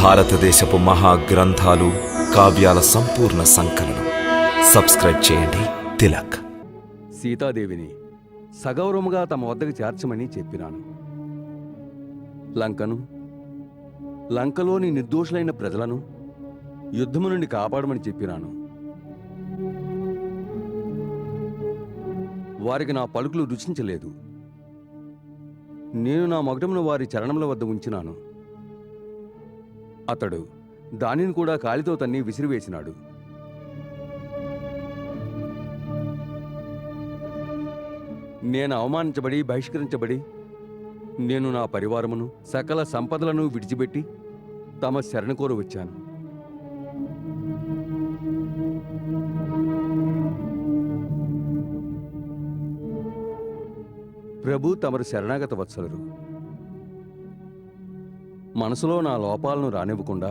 భారతదేశపు మహాగ్రంథాలు, కావ్యాల సంపూర్ణ సంకలనం. సబ్స్క్రైబ్ చేయండి. తిలక్. సీతాదేవిని సగౌరవముగా తమ వద్దకు చేర్చమని చెప్పినాను. లంకలోని నిర్దోషులైన ప్రజలను యుద్ధము నుండి కాపాడమని చెప్పినాను. వారికి నా పలుకులు రుచించలేదు. నేను నా మగుటమును వారి చరణముల వద్ద ఉంచినాను. అతడు దానిని కూడా కాలితో తన్ని విసిరివేసినాడు. నేను అవమానించబడి బహిష్కరించబడి నేను నా పరివారమును సకల సంపదలను విడిచిపెట్టి తమ శరణ కోరు వచ్చాను. ప్రభు తమరు శరణాగత వత్సలరు. మనసులో నా లోపాలను రానివ్వకుండా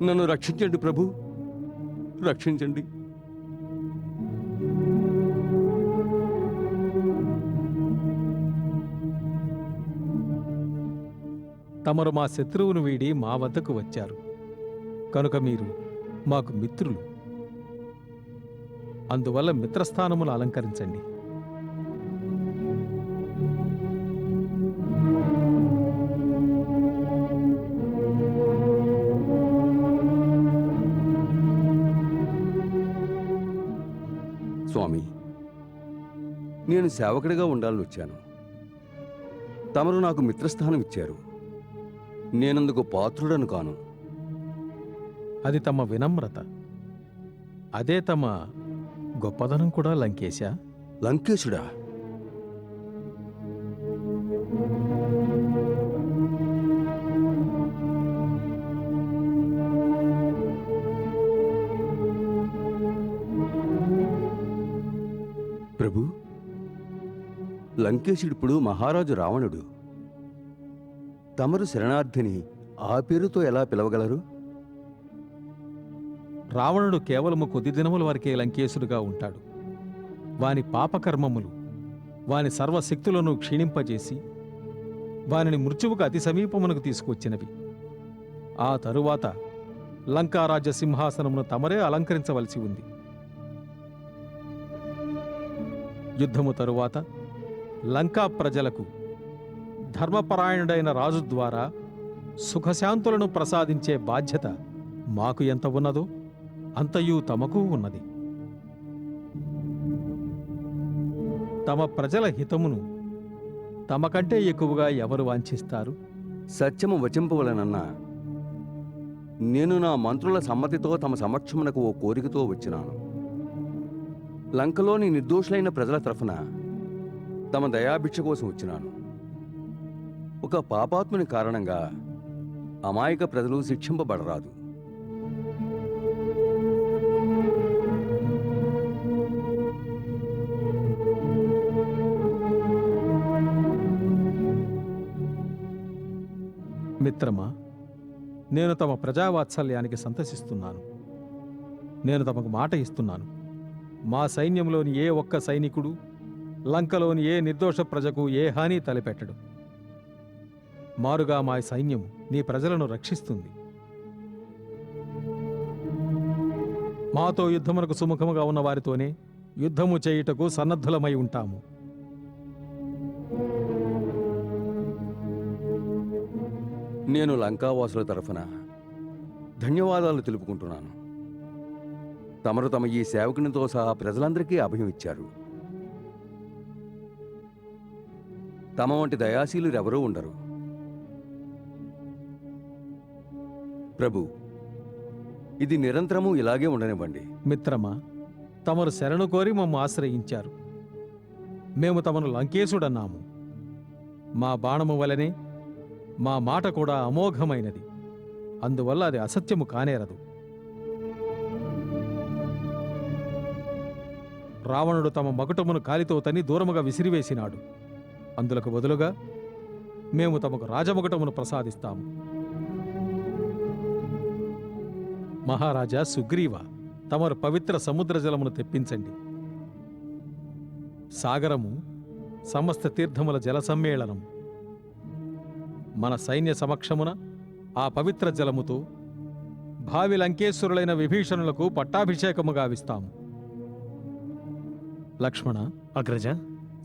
నన్ను రక్షించండి ప్రభు, రక్షించండి. తమరు మా శత్రువును వీడి మా వద్దకు వచ్చారు కనుక మీరు మాకు మిత్రులు. అందువల్ల మిత్రస్థానములు అలంకరించండి. స్వామి, నేను సేవకుడిగా ఉండాలని వచ్చాను. తమరు నాకు మిత్రస్థానం ఇచ్చారు. నేనందుకు పాత్రుడను కాను. అది తమ వినమ్రత. అదే తమ గొప్పదనం కూడా. లంకేశా, లంకేశుడా? ప్రభు, లంకేశుడిప్పుడు మహారాజు రావణుడు. తమరు శరణార్థిని ఆ పేరుతో ఎలా పిలవగలరు? రావణుడు కేవలము కొద్ది దినముల వరకే లంకేశుడుగా ఉంటాడు. వాని పాపకర్మములు వాని సర్వశక్తులను క్షీణింపజేసి వానిని మృత్యువుకు అతి సమీపమునకు తీసుకువచ్చినవి. ఆ తరువాత లంకారాజ్య సింహాసనమును తమరే అలంకరించవలసి ఉంది. యుద్ధము తరువాత లంకా ప్రజలకు ధర్మపరాయణుడైన రాజు ద్వారా సుఖశాంతులను ప్రసాదించే బాధ్యత మాకు ఎంత ఉన్నదో అంతయు తమకు ఉన్నది. తమ ప్రజల హితమును తమకంటే ఎక్కువగా ఎవరు వాంఛిస్తారు? సత్యము వచింపవలనన్నా నేను నా మంత్రుల సమ్మతితో తమ సమక్షమునకు ఓ కోరికతో వచ్చినాను. లంకలోని నిర్దోషులైన ప్రజల తరఫున తమ దయాభిక్ష కోసం వచ్చినాను. ఒక పాపాత్ముని కారణంగా అమాయక ప్రజలు శిక్షింపబడరాదు. మిత్రమా, నేను తమ ప్రజావాత్సల్యానికి సంతసిస్తున్నాను. నేను తమకు మాట ఇస్తున్నాను. మా సైన్యంలోని ఏ ఒక్క సైనికుడు లంకలోని ఏ నిర్దోష ప్రజకు ఏ హాని తలపెట్టడు. మారుగా మా సైన్యము నీ ప్రజలను రక్షిస్తుంది. మాతో యుద్ధమునకు సుముఖముగా ఉన్న వారితోనే యుద్ధము చేయుటకు సన్నద్ధులమై ఉంటాము. నేను లంకావాసుల తరఫున ధన్యవాదాలు తెలుపుకుంటున్నాను. తమరు తమ ఈ సేవకునితో సహా ప్రజలందరికీ అభయం ఇచ్చారు. తమ వంటి దయాశీలు ఎవరూ ఉండరు. ప్రభు, ఇది నిరంతరము ఇలాగే ఉండనివ్వండి. మిత్రమా, తమరు శరణు కోరి మమ్ము ఆశ్రయించారు. మేము తమను లంకేశుడన్నాము. మా బాణము వలనే మా మాట కూడా అమోఘమైనది. అందువల్ల అది అసత్యము కానేరదు. రావణుడు తమ మకుటమును కాలితో తన్ని దూరముగా విసిరివేసినాడు. అందులకు బదులుగా మేము తమకు రాజమకుటమును ప్రసాదిస్తాము. మహారాజా సుగ్రీవ, తమరు పవిత్ర సముద్ర జలమును తెప్పించండి. సాగరము సమస్త తీర్థముల జల సమ్మేళనం. మన సైన్య సమక్షమున ఆ పవిత్ర జలముతో భావి లంకేశ్వరులైన విభీషణులకు పట్టాభిషేకము గావిస్తాము. లక్ష్మణ, అగ్రజ,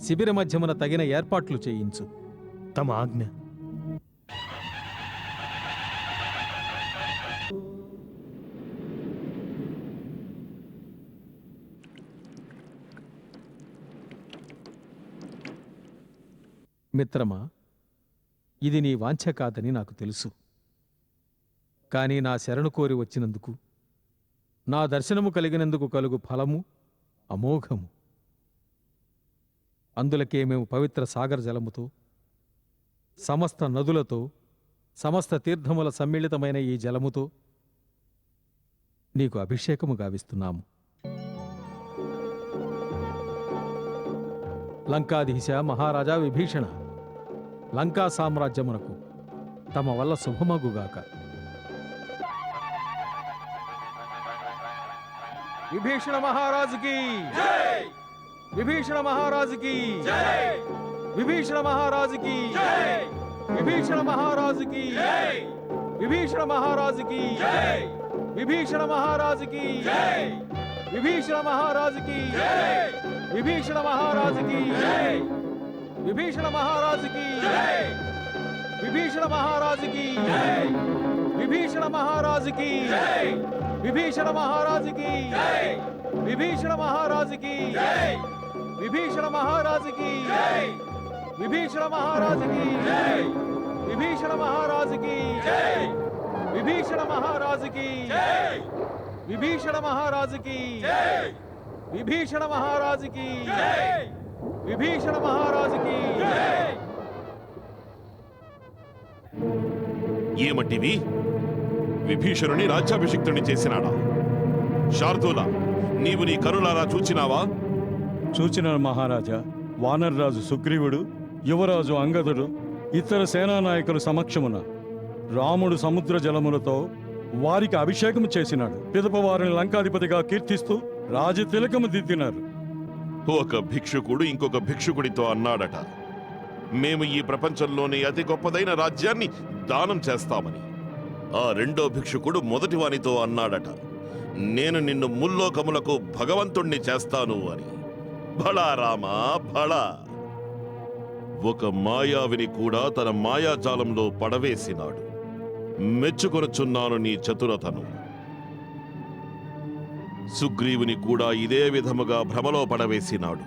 శిబిర మధ్యమున తగిన ఏర్పాట్లు చేయించు. తమ ఆజ్ఞ. మిత్రమా, ఇది నీ వాంఛ కాదని నాకు తెలుసు. కానీ నా శరణు కోరి వచ్చినందుకు, నా దర్శనము కలిగినందుకు కలుగు ఫలము అమోఘము. అందులకే మేము పవిత్ర సాగర జలముతో, సమస్త నదులతో, సమస్త తీర్థముల సమ్మిళితమైన ఈ జలముతో నీకు అభిషేకము గావిస్తున్నాము. లంకాధీశ మహారాజా విభీషణ, లంకా సామ్రాజ్యమునకు తమ వల్ల శుభమగుగాక. విభీషణ మహారాజుకి, విభీషణ మహారాజుకి, విభీషణ మహారాజుకి, విభీషణ మహారాజుకి, విభీషణ మహారాజుకి, విభీషణ మహారాజుకి, విభీషణ మహారాజుకి, విభీషణ మహారాజుకి, విభీషణ మహారాజుకి, విభీషణ మహారాజుకి, విభీషణ మహారాజుకి, విభీషణ మహారాజుకి, విభీషణ మహారాజుకి, విభీషణ మహారాజుకి, విభీషణ మహారాజుకి, విభీషణ మహారాజుకి, విభీషణ మహారాజుకి, విభీషణ మహారాజుకి, విభీషణ మహారాజుకి, విభీషణ మహారాజుకి. ఏమటివి? విభీషణుని రాజ్యాభిషిక్తుని చేసినాడా? శార్దూల, నీవు నీ కనులారా చూచినావా? చూచిన మహారాజా. వానర్రాజు సుగ్రీవుడు, యువరాజు అంగదుడు, ఇతర సేనానాయకుల సమక్షమున రాముడు సముద్ర జలములతో వారికి అభిషేకము చేసినాడు. పిదప వారిని లంకాధిపతిగా కీర్తిస్తూ రాజతిలకము దిద్దినారు. ఒక భిక్షుకుడు ఇంకొక భిక్షుకుడితో అన్నాడట, మేము ఈ ప్రపంచంలోని అతి గొప్పదైన రాజ్యాన్ని దానం చేస్తామని. ఆ రెండో భిక్షుకుడు మొదటి వానితో అన్నాడట, నేను నిన్ను ముల్లోకములకు భగవంతుణ్ణి చేస్తాను అని. భళా రామా భళా. ఒక మాయావిని కూడా తన మాయాజాలంలో పడవేసినాడు. మెచ్చుకొనుచున్నాను నీ చతురతను. సుగ్రీవుని కూడా ఇదే విధముగా భ్రమలో పడవేసినాడు.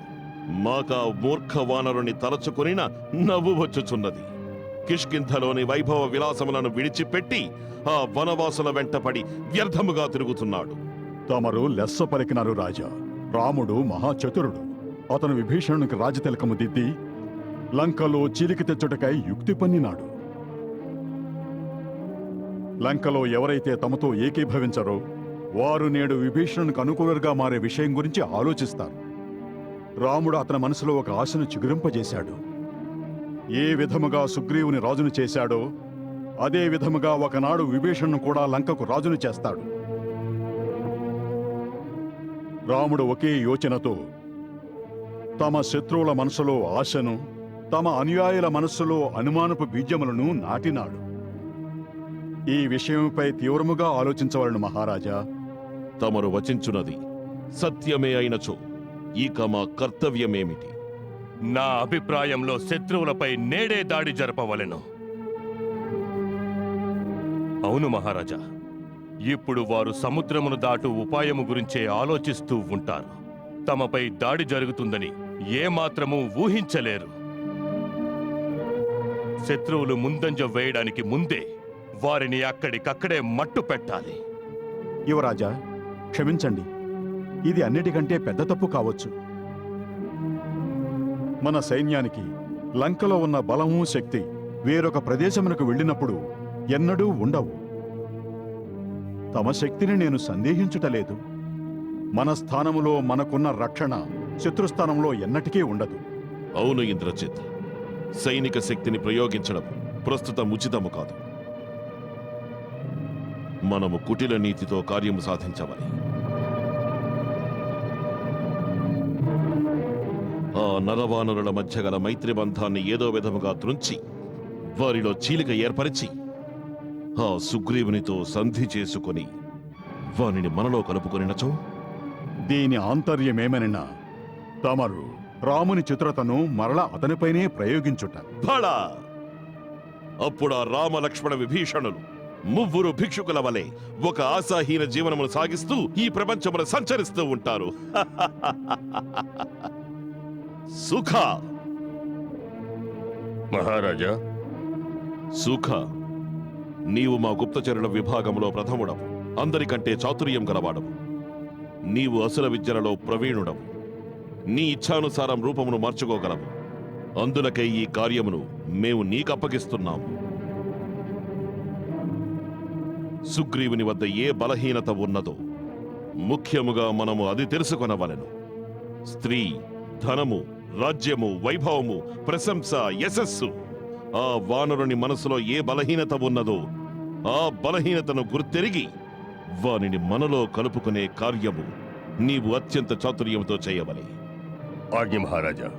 మాకా మూర్ఖ వానరుని తలచుకొనిన నవ్వు వచ్చుచున్నది. కిష్కింధలోని వైభవ విలాసములను విడిచిపెట్టి ఆ వనవాసుల వెంటపడి వ్యర్థముగా తిరుగుతున్నాడు. తమరు లెస్స పలికినారు రాజా. రాముడు మహాచతురుడు. అతను విభీషణునికి రాజతిలకము దిద్ది లంకలో చీలిక తెచ్చుటకై యుక్తి పన్నినాడు. లంకలో ఎవరైతే తమతో ఏకీభవించరో వారు నేడు విభీషణునికి అనుకూలంగా మారే విషయం గురించి ఆలోచిస్తారు. రాముడు అతని మనసులో ఒక ఆశను చిగురింపజేశాడు. ఏ విధముగా సుగ్రీవుని రాజును చేశాడో అదే విధముగా ఒకనాడు విభీషణును కూడా లంకకు రాజును చేస్తాడు. రాముడు ఒకే యోచనతో తమ శత్రువుల మనసులో ఆశను, తమ అనుయాయుల మనస్సులో అనుమానపు బీజములను నాటినాడు. ఈ విషయంపై తీవ్రముగా ఆలోచించవలను మహారాజా. తమరు వచించున్నది సత్యమే అయినచో ఇక మా కర్తవ్యమేమిటి? నా అభిప్రాయంలో శత్రువులపై నేడే దాడి జరపవలెను. అవును మహారాజా, ఇప్పుడు వారు సముద్రమును దాటు ఉపాయము గురించే ఆలోచిస్తూ ఉంటారు. తమపై దాడి జరుగుతుందని ఏమాత్రమూ ఊహించలేరు. శత్రువులు ముందంజ వేయడానికి ముందే వారిని అక్కడికక్కడే మట్టు పెట్టాలి. యువరాజా, క్షమించండి. ఇది అన్నిటికంటే పెద్ద తప్పు కావచ్చు. మన సైన్యానికి లంకలో ఉన్న బలము, శక్తి వేరొక ప్రదేశమునకు వెళ్ళినప్పుడు ఎన్నడూ ఉండవు. తమ శక్తిని నేను సందేహించుటలేదు. మన స్థానములో మనకున్న రక్షణ శత్రుస్థానంలో ఎన్నటికీ ఉండదు. అవును ఇంద్రజిత్, సైనిక శక్తిని ప్రయోగించడం ప్రస్తుతం ఉచితము కాదు. మనము కుటిల నీతితో కార్యము సాధించవాలి. ఆ నరవానరుల మధ్య గల మైత్రి బంధాన్ని ఏదో విధముగా త్రుంచి వారిలో చీలిక ఏర్పరిచి ఆ సుగ్రీవునితో సంధి చేసుకొని వానిని మనలో కలుపుకొనినచో దీని ఆంతర్యమేమనినా తమరు రాముని చిత్రతను మరలా అతనిపైనే ప్రయోగించుట. బళా! అప్పుడా రామలక్ష్మణ విభీషణులు ముగ్గురు భిక్షుకుల వలె ఒక ఆశాహీన జీవనమును సాగిస్తూ ఈ ప్రపంచమును సంచరిస్తూ ఉంటారు. సుఖ మహారాజా, సుఖ, నీవు మా గుప్తచరుల విభాగంలో ప్రథముడవు, అందరికంటే చాతుర్యం గలవాడవు. నీవు అసుర విద్యలలో ప్రవీణుడవు. నీ ఇచ్ఛానుసారం రూపమును మార్చుకోగలవు. అందులకై ఈ కార్యమును మేము నీకప్పగిస్తున్నాము. సుగ్రీవుని వద్ద ఏ బలహీనత ఉన్నదో ముఖ్యముగా మనము అది తెలుసుకొనవలెను. స్త్రీ, ధనము, రాజ్యము, వైభవము, ప్రశంస, యశస్సు. ఆ వానరుని మనసులో ఏ బలహీనత ఉన్నదో ఆ బలహీనతను గుర్తెరిగి వానిని మనలో కలుపుకునే కార్యము నీవు అత్యంత చాతుర్యంతో చేయవలే. ఆజ్ఞ మహారాజా.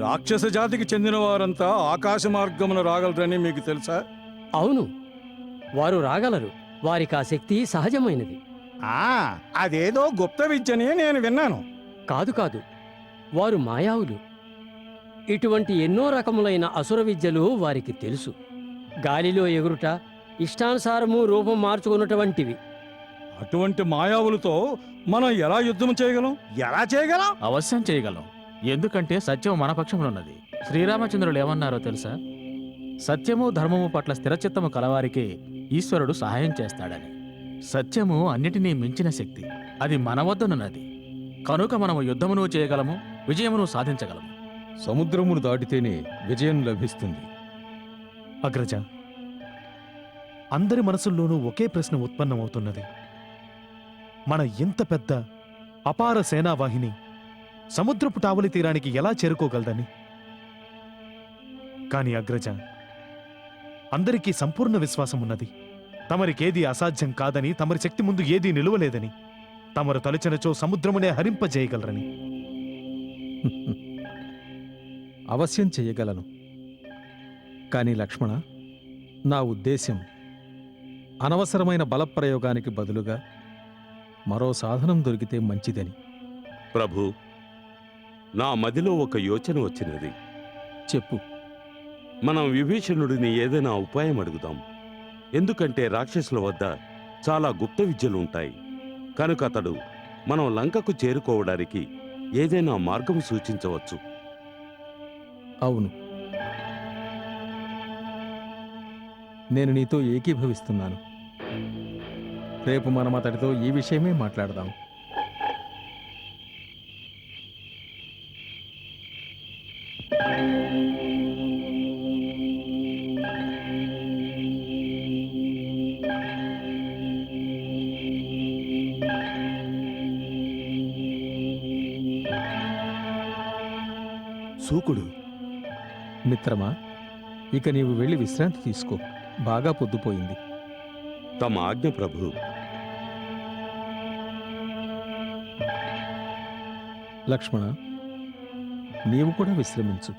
రాక్షస జాతికి చెందిన వారంతా ఆకాశ మార్గమున రాగలరని మీకు తెలుసా? అవును, వారు రాగలరు. వారికి ఆ శక్తి సహజమైనది. అదేదో గుప్త విద్యని నేను విన్నాను. కాదు కాదు, వారు మాయావులు. ఇటువంటి ఎన్నో రకములైన అసుర విద్యలు వారికి తెలుసు. గాలిలో ఎగురుట, ఇష్టానుసారము రూపం మార్చుకున్నటువంటివి. అటువంటి మాయావులతో మనం ఎలా యుద్ధం చేయగలం? ఎలా చేయగలం? అవశ్యం చేయగలం. ఎందుకంటే సత్యం మన పక్షంలో ఉన్నది. శ్రీరామచంద్రులు ఏమన్నారో తెలుసా? సత్యము ధర్మము పట్ల స్థిరచిత్తము కలవారికే ఈశ్వరుడు సహాయం చేస్తాడని. సత్యము అన్నిటినీ మించిన శక్తి. అది మన వద్దనున్నది. కనుక మనము యుద్ధమును చేయగలము, విజయమును సాధించగలము. సముద్రమును దాటితేనే విజయం లభిస్తుంది. అగ్రజ, అందరి మనసుల్లోనూ ఒకే ప్రశ్న ఉత్పన్నమవుతున్నది. మన ఇంత పెద్ద అపార సేనావాహిని సముద్రపు టావలి తీరానికి ఎలా చేరుకోగలదని. కాని అగ్రజ, అందరికీ సంపూర్ణ విశ్వాసం ఉన్నది. తమరికేదీ అసాధ్యం కాదని, తమరి శక్తి ముందు ఏదీ నిలువలేదని, తమరు తలచినచో సముద్రమునే హరింపజేయగలరని. అవశ్యం చెయ్యగలను. కానీ లక్ష్మణ, నా ఉద్దేశ్యం అనవసరమైన బలప్రయోగానికి బదులుగా మరో సాధనం దొరికితే మంచిదని. ప్రభు, నా మదిలో ఒక యోచన వచ్చినది. చెప్పు. మనం విభీషణుడిని ఏదైనా ఉపాయం అడుగుదాం. ఎందుకంటే రాక్షసుల వద్ద చాలా గుప్త విద్యలు ఉంటాయి. కనుక అతడు మనం లంకకు చేరుకోవడానికి ఏదైనా మార్గం సూచించవచ్చు. అవును, నేను నీతో ఏకీభవిస్తున్నాను. రేపు మనం అతడితో ఈ విషయమే మాట్లాడదాం. సూకుడు, మిత్రమా, ఇక నీవు వెళ్ళి విశ్రాంతి తీసుకో. బాగా పొద్దుపోయింది. తమ ఆజ్ఞ ప్రభు. లక్ష్మణ, నీవు కూడా విశ్రమించు.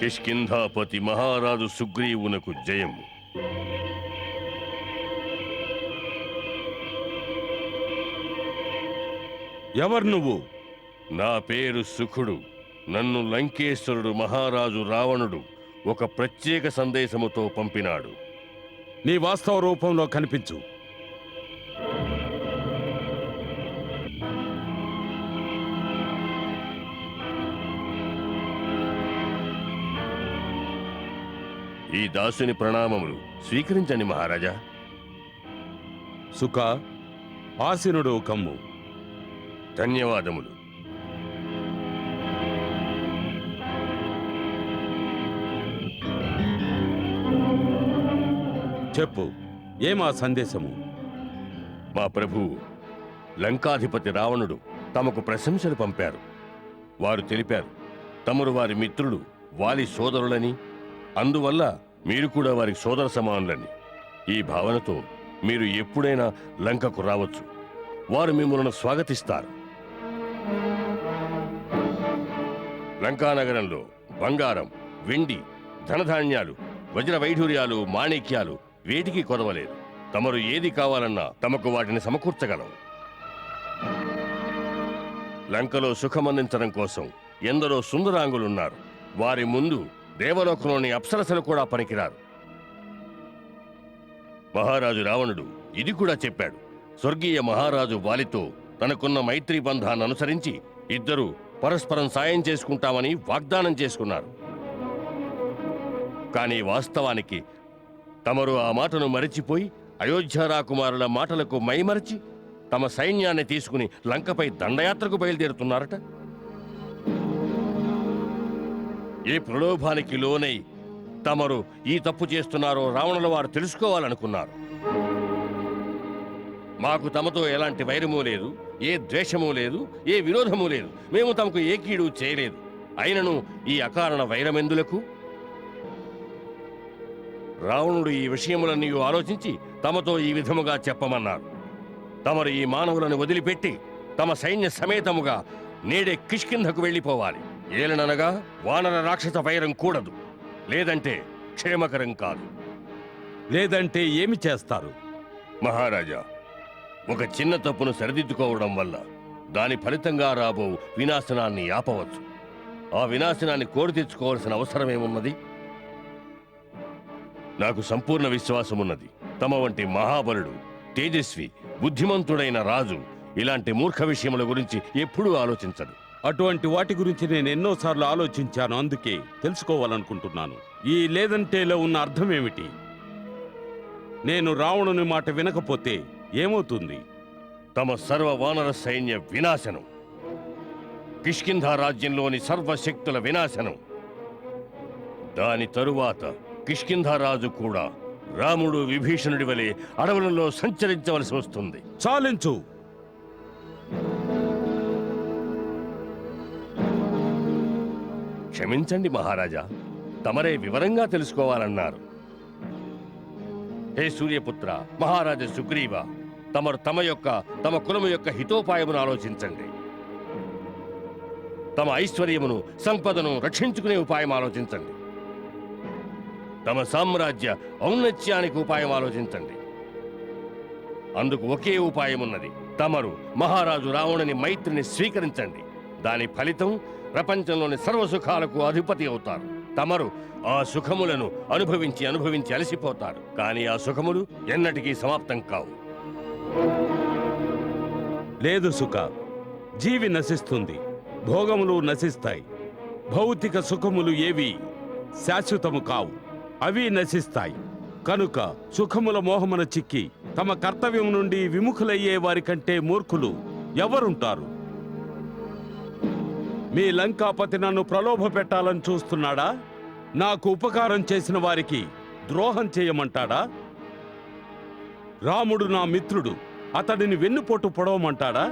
కిష్కింధాపతి మహారాజు సుగ్రీవునకు జయము. ఎవరు నువ్వు? నా పేరు సుఖుడు. నన్ను లంకేశ్వరుడు మహారాజు రావణుడు ఒక ప్రత్యేక సందేశముతో పంపినాడు. నీ వాస్తవ రూపంలో కనిపించు. ఈ దాసుని ప్రణామములు స్వీకరించండి మహారాజా. సుఖ, ఆసీనుడు కమ్ము. ధన్యవాదములు. చెప్పు, ఏమా సందేశము? మా ప్రభువు లంకాధిపతి రావణుడు తమకు ప్రశంసలు పంపారు. వారు తెలిపారు తమరు వారి మిత్రులు, వాలి సోదరులని, అందువల్ల మీరు కూడా వారికి సోదర సమానులని. ఈ భావనతో మీరు ఎప్పుడైనా లంకకు రావచ్చు. వారు మిమ్మల్ని స్వాగతిస్తారు. లంకానగరంలో బంగారం, వెండి, ధనధాన్యాలు, వజ్ర వైఢూర్యాలు, మాణిక్యాలు వేటికి కొదవలేదు. తమరు ఏది కావాలన్నా తమకు వాటిని సమకూర్చగలం. లంకలో సుఖమందించడం కోసం ఎందరో సుందరాంగులున్నారు. వారి ముందు దేవలోకంలోని అప్సరసలు కూడా పనికిరారు. మహారాజు రావణుడు ఇది కూడా చెప్పాడు. స్వర్గీయ మహారాజు వాలితో తనకున్న మైత్రీ బంధాన్ని అనుసరించి ఇద్దరు పరస్పరం సాయం చేసుకుంటామని వాగ్దానం చేసుకున్నారు. కానీ వాస్తవానికి తమరు ఆ మాటను మరిచిపోయి అయోధ్య రాకుమారుల మాటలకు మైమరచి తమ సైన్యాన్ని తీసుకుని లంకపై దండయాత్రకు బయలుదేరుతున్నారట. ఏ ప్రలోభానికి లోనై తమరు ఈ తప్పు చేస్తున్నారో రావణుల వారు తెలుసుకోవాలనుకున్నారు. మాకు తమతో ఎలాంటి వైరమూ లేదు, ఏ ద్వేషమూ లేదు, ఏ విరోధమూ లేదు. మేము తమకు ఏ కీడు చేయలేదు. అయినను ఈ అకారణ వైరమెందులకు? రావణుడు ఈ విషయములన్నీ ఆలోచించి తమతో ఈ విధముగా చెప్పమన్నారు. తమరు ఈ మానవులను వదిలిపెట్టి తమ సైన్య సమేతముగా నేడే కిష్కింధకు వెళ్ళిపోవాలి. ఏలననగా వానర రాక్షస వైరం కూడదు. లేదంటే క్షేమకరం కాదు. లేదంటే ఏమి చేస్తారు? మహారాజా, ఒక చిన్న తప్పును సరిదిద్దుకోవడం వల్ల దాని ఫలితంగా రాబో వినాశనాన్ని ఆపవచ్చు. ఆ వినాశనాన్ని కోరి తెచ్చుకోవాల్సిన అవసరమేమున్నది? నాకు సంపూర్ణ విశ్వాసమున్నది. తమ వంటి మహాబలుడు, తేజస్వి, బుద్ధిమంతుడైన రాజు ఇలాంటి మూర్ఖ విషయముల గురించి ఎప్పుడూ ఆలోచించడు. అటువంటి వాటి గురించి నేను ఎన్నోసార్లు ఆలోచించాను. అందుకే తెలుసుకోవాలనుకుంటున్నాను. ఈ లేదంటేలో ఉన్న అర్థమేమిటి? నేను రావణుని మాట వినకపోతే ఏమవుతుంది? తమ సర్వ వానర సైన్య వినాశనం, కిష్కింధ రాజ్యంలోని సర్వశక్తుల వినాశనం. దాని తరువాత కిష్కింధరాజు కూడా రాముడు విభీషణుడి వలె అడవులలో సంచరించవలసి వస్తుంది. చాలించు. క్షమించండి మహారాజా, తమరే వివరంగా తెలుసుకోవాలన్నారు. హే సూర్యపుత్ర, మహారాజా సుగ్రీవ, తమరు తమ కులము యొక్క హితోపాయమును ఆలోచించండి. తమ ఐశ్వర్యమును, సంపదను రక్షించుకునే ఉపాయం ఆలోచించండి. తమ సామ్రాజ్య ఔన్నత్యానికి ఉపాయం ఆలోచించండి. అందుకు ఒకే ఉపాయం ఉన్నది. తమరు మహారాజు రావణుని మైత్రిని స్వీకరించండి. దాని ఫలితం ప్రపంచంలోని సర్వసుఖాలకు అధిపతి అవుతారు. తమరు ఆ సుఖములను అనుభవించి అలసిపోతారు. కానీ ఆ సుఖములు ఎన్నటికీ సమాప్తం కావు. లేదు సుఖ, జీవి నశిస్తుంది, భోగములు నశిస్తాయి. భౌతిక సుఖములు ఏవి శాశ్వతము కావు, అవి నశిస్తాయి. కనుక సుఖముల మోహమున చిక్కి తమ కర్తవ్యం నుండి విముఖులయ్యే వారి కంటే మూర్ఖులు ఎవరుంటారు? మీ లంకాపతి నన్ను ప్రలోభ పెట్టాలని చూస్తున్నాడా? నాకు ఉపకారం చేసిన వారికి ద్రోహం చేయమంటాడా? రాముడు నా మిత్రుడు, అతడిని వెన్నుపోటు పొడవమంటాడా?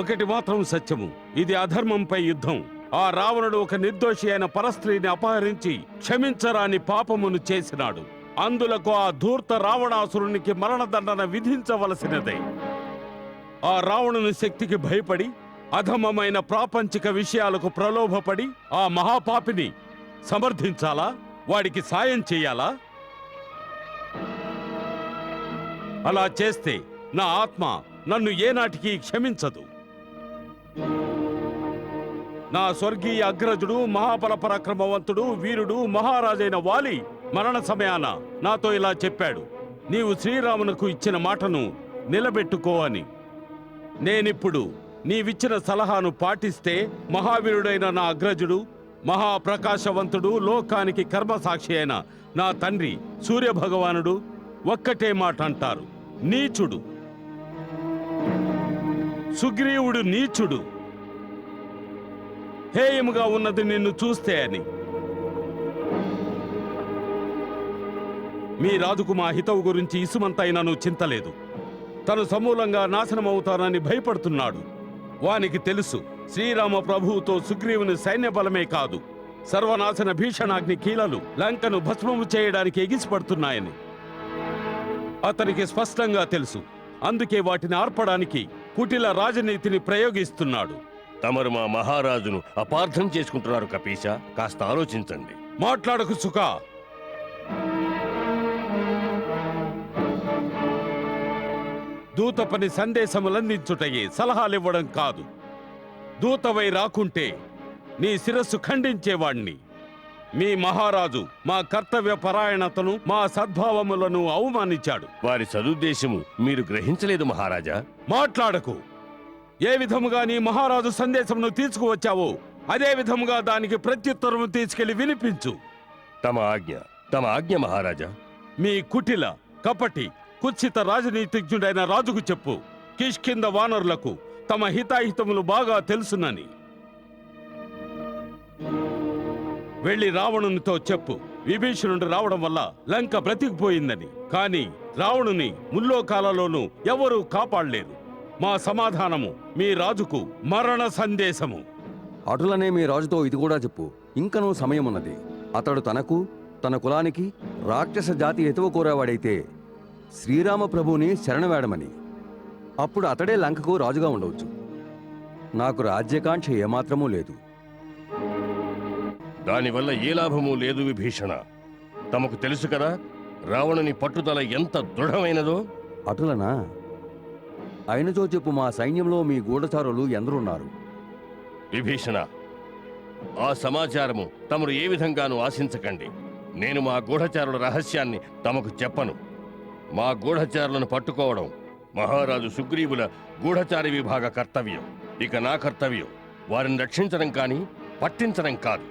ఒకటి మాత్రం సత్యము, ఇది అధర్మంపై యుద్ధం. ఆ రావణుడు ఒక నిర్దోషి అయిన పరస్త్రీని అపహరించి క్షమించరాని పాపమును చేసినాడు. అందులకు ఆ ధూర్త రావణాసురునికి మరణదండన విధించవలసినదే. ఆ రావణుని శక్తికి భయపడి అధమమైన ప్రాపంచిక విషయాలకు ప్రలోభపడి ఆ మహాపాపిని సమర్థించాలా? వాడికి సాయం చేయాలా? అలా చేస్తే నా ఆత్మ నన్ను ఏనాటికి క్షమించదు. నా స్వర్గీయ అగ్రజుడు, మహాబల పరాక్రమవంతుడు, వీరుడు, మహారాజైన వాలి మరణ సమయాన నాతో ఇలా చెప్పాడు: నీవు శ్రీరామునకు ఇచ్చిన మాటను నిలబెట్టుకో అని. నేనిప్పుడు నీవిచ్చిన సలహాను పాటిస్తే మహావీరుడైన నా అగ్రజుడు, మహాప్రకాశవంతుడు, లోకానికి కర్మసాక్షి అయిన నా తండ్రి సూర్యభగవానుడు ఒక్కటే మాట అంటారు: నీచుడు. సుగ్రీవుడు నీచుడు, హేయముగా ఉన్నది నిన్ను చూస్తే అని. మీ రాజుకు మా హితవు గురించి ఇసుమంతైనాను చింతలేదు. తను సమూలంగా నాశనమవుతానని భయపడుతున్నాడు. వానికి తెలుసు శ్రీరామ ప్రభువుతో సుగ్రీవుని సైన్య బలమే కాదు, సర్వనాశన భీషణాగ్ని కీలలు లంకను భస్మము చేయడానికి ఎగిసిపడుతున్నాయని అతనికి స్పష్టంగా తెలుసు. అందుకే వాటిని ఆర్పడానికి కుటిల రాజనీతిని ప్రయోగిస్తున్నాడు. తమరు మా మహారాజును అపార్థం చేసుకుంటున్నారు కపీశ. కాస్త ఆలోచించండి. మాట్లాడకు సుఖా. దూత పని సందేశములందించుటయే, సలహాలివ్వడం కాదు. దూతవై రాకుంటే నీ శిరస్సు ఖండించేవాణ్ణి. మీ మహారాజు మా కర్తవ్య పరాయణతను, మా సద్భావములను అవమానించాడు. వారి సదుద్దేశము మీరు గ్రహించలేదు మహారాజా. మాట్లాడకు. ఏ విధముగా నీ మహారాజు సందేశమును తీసుకువచ్చావో అదే విధముగా దానికి ప్రత్యుత్తరము తీసుకెళ్లి వినిపించు. తమ ఆజ్ఞ మహారాజా. మీ కుటిల, కపటి, కుత్సిత రాజనీతిజ్ఞుడైన రాజుకు చెప్పు, కిష్కింద వానరులకు తమ హితాహితములు బాగా తెలుసునని. వెళ్ళి రావణునితో చెప్పు, విభీషణుడు రావడం వల్ల లంక బ్రతికిపోయిందని. కాని రావణుని ముల్లోకాలలోనూ ఎవరూ కాపాడలేరు. మా సమాధానము మీ రాజుకు మరణ సందేశము. అటులనే మీ రాజుతో ఇది కూడా చెప్పు, ఇంకనూ సమయమున్నది. అతడు తనకు, తన కులానికి రాక్షస జాతి ఎతువ కోరేవాడైతే శ్రీరామ ప్రభువుని శరణవేడమని. అప్పుడు అతడే లంకకు రాజుగా ఉండవచ్చు. నాకు రాజ్యకాంక్ష ఏమాత్రమూ లేదు. దానివల్ల ఏ లాభము లేదు విభీషణ. తమకు తెలుసు కదా రావణుని పట్టుదల ఎంత దృఢమైనదో. అటులనా? అయినచో చెప్పు, మా సైన్యంలో మీ గూఢచారులు ఎందరున్నారు? విభీషణ, ఆ సమాచారము తమరు ఏ విధంగానూ ఆశించకండి. నేను మా గూఢచారుల రహస్యాన్ని తమకు చెప్పను. మా గూఢచారులను పట్టుకోవడం మహారాజు సుగ్రీవుల గూఢచారి విభాగ కర్తవ్యం. ఇక నా కర్తవ్యం వారిని రక్షించడం కానీ పట్టించడం కాదు.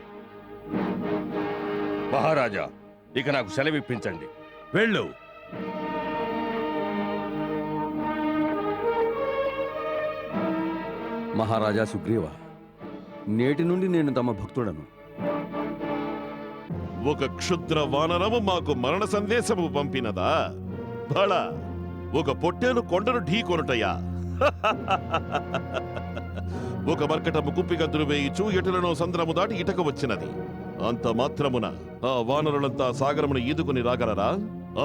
మహారాజా, ఇక నాకు సెలవిప్పించండి. వెళ్ళు. మహారాజా సుగ్రీవ, నేటి నుండి నేను తమ భక్తుడను. ఒక క్షుద్ర వానరము మాకు మరణ సందేశము పంపినదా? బళ, ఒక పొట్టేలు కొండను ఢీకొనుటయా? ఒక మర్కటము కుప్పిగంతులు వేయిచు ఎటులను సంద్రము దాటి ఇటక వచ్చినది. అంత మాత్రమున ఆ వానరులంతా సాగరమును ఈదుకుని రాగలరా?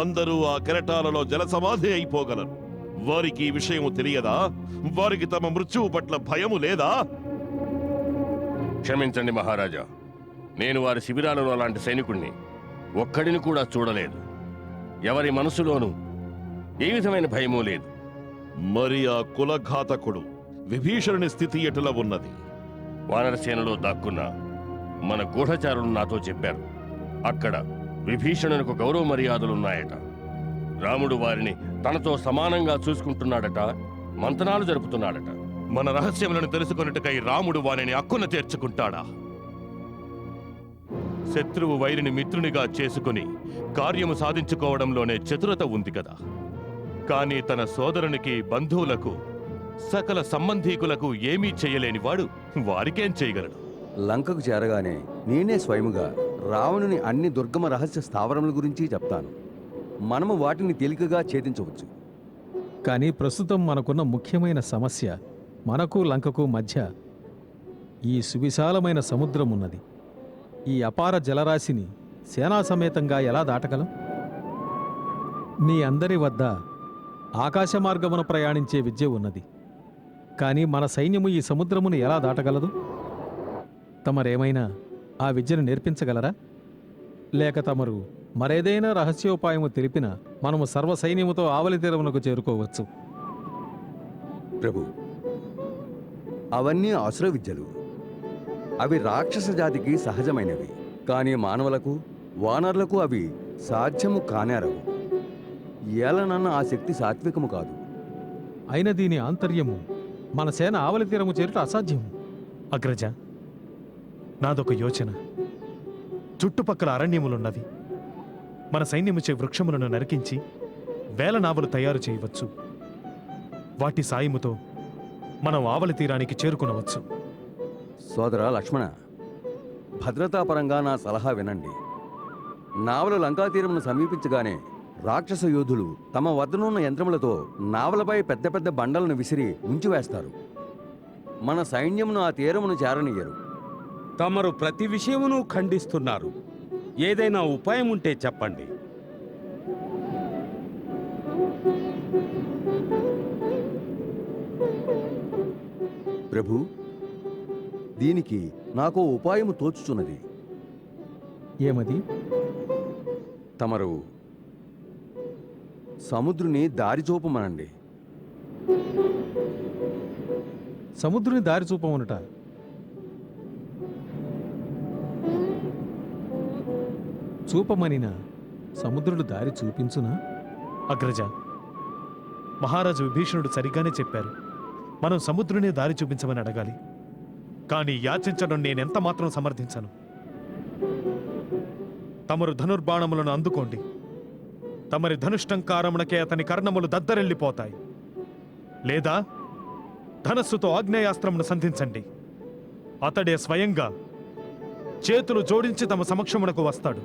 అందరూ ఆ కెరటాలలో జల సమాధి అయిపోగలరు. వారికి ఈ విషయము తెలియదా? వారికి తమ మృత్యువు పట్ల భయము లేదా? క్షమించండి మహారాజా, నేను వారి శిబిరాలలో అలాంటి సైనికుణ్ణి ఒక్కడిని కూడా చూడలేదు. ఎవరి మనసులోనూ ఏ విధమైన భయమూ లేదు. మరి ఆ కులఘాతకుడు విభీషణుని స్థితి ఎటుల ఉన్నది? వానరసేనలో దాక్కున్న మన గూఢచారులు నాతో చెప్పారు. అక్కడ విభీషణునికి గౌరవ మర్యాదలున్నాయట. రాముడు వారిని తనతో సమానంగా చూసుకుంటున్నాడట, మంతనాలు జరుపుతున్నాడట. మన రహస్యములను తెలుసుకొనుటకై రాముడు వానిని అక్కున చేర్చుకుంటాడా? శత్రువు వైరిని మిత్రునిగా చేసుకుని కార్యము సాధించుకోవడంలోనే చతురత ఉంది కదా. కానీ తన సోదరునికి, బంధువులకు, సకల సంబంధీకులకు ఏమీ చేయలేని వాడు వారికేం చేయగలడు? లంకకు చేరగానే నేనే స్వయముగా రావణుని అన్ని దుర్గమ రహస్య స్థావరముల గురించి చెప్తాను. మనము వాటిని తేలికగా ఛేదించవచ్చు. కానీ ప్రస్తుతం మనకున్న ముఖ్యమైన సమస్య, మనకు లంకకు మధ్య ఈ సువిశాలమైన సముద్రం ఉన్నది. ఈ అపార జలరాశిని సేనా సమేతంగా ఎలా దాటగలం? మీ అందరి వద్ద ఆకాశ మార్గమున ప్రయాణించే విద్య ఉన్నది. కానీ మన సైన్యము ఈ సముద్రమును ఎలా దాటగలదు? తమరేమైనా ఆ విద్యను నేర్పించగలరా? లేక తమరు మరేదైనా రహస్యోపాయము తెలిపిన మనము సర్వ సైన్యముతో ఆవలి తీరమునకు చేరుకోవచ్చు. ప్రభు, అవన్నీ అసుర విద్యలు. అవి రాక్షస జాతికి సహజమైనవి. కానీ మానవులకు, వానరులకు అవి సాధ్యము కానేరవు. ఏలనన్న ఆ శక్తి సాత్వికము కాదు. అయిన దీని ఆంతర్యము మన సేన ఆవలి తీరము చేరుట అసాధ్యము. అగ్రజ, నాదొక యోచన. చుట్టుపక్కల అరణ్యములున్నవి. మన సైన్యముచే వృక్షములను నరికించి వేల నావలు తయారు చేయవచ్చు. వాటి సాయముతో మనం ఆవలి తీరానికి చేరుకునవచ్చు. సోదర లక్ష్మణ, భద్రతాపరంగా నా సలహా వినండి. నావలు లంకా తీరమును సమీపించగానే రాక్షస యోధులు తమ వద్దనున్న యంత్రములతో నావలపై పెద్ద పెద్ద బండలను విసిరి ఉంచివేస్తారు. మన సైన్యమును ఆ తీరమును చేరనియ్యరు. తమరు ప్రతి విషయమును ఖండిస్తున్నారు. ఏదైనా ఉపాయం ఉంటే చెప్పండి. ప్రభు, దీనికి నాకు ఉపాయము తోచుచున్నది. ఏమది? తమరు సముద్రుని దారి చూపమనండి. సముద్రుని దారి చూపమనుట చూపమనిన సముద్రుడు దారి చూపించునా? అగ్రజ, మహారాజు విభీషణుడు సరిగ్గానే చెప్పారు. మనం సముద్రునే దారి చూపించమని అడగాలి. కానీ యాచించడం నేనెంత మాత్రం సమర్థించను. తమరు ధనుర్బాణములను అందుకోండి. తమరి ధనుష్టంకారమునకే అతని కర్ణములు దద్దరెళ్ళిపోతాయి. లేదా ధనస్సుతో ఆగ్నేయాస్త్రమును సంధించండి. అతడే స్వయంగా చేతులు జోడించి తమ సమక్షమునకు వస్తాడు.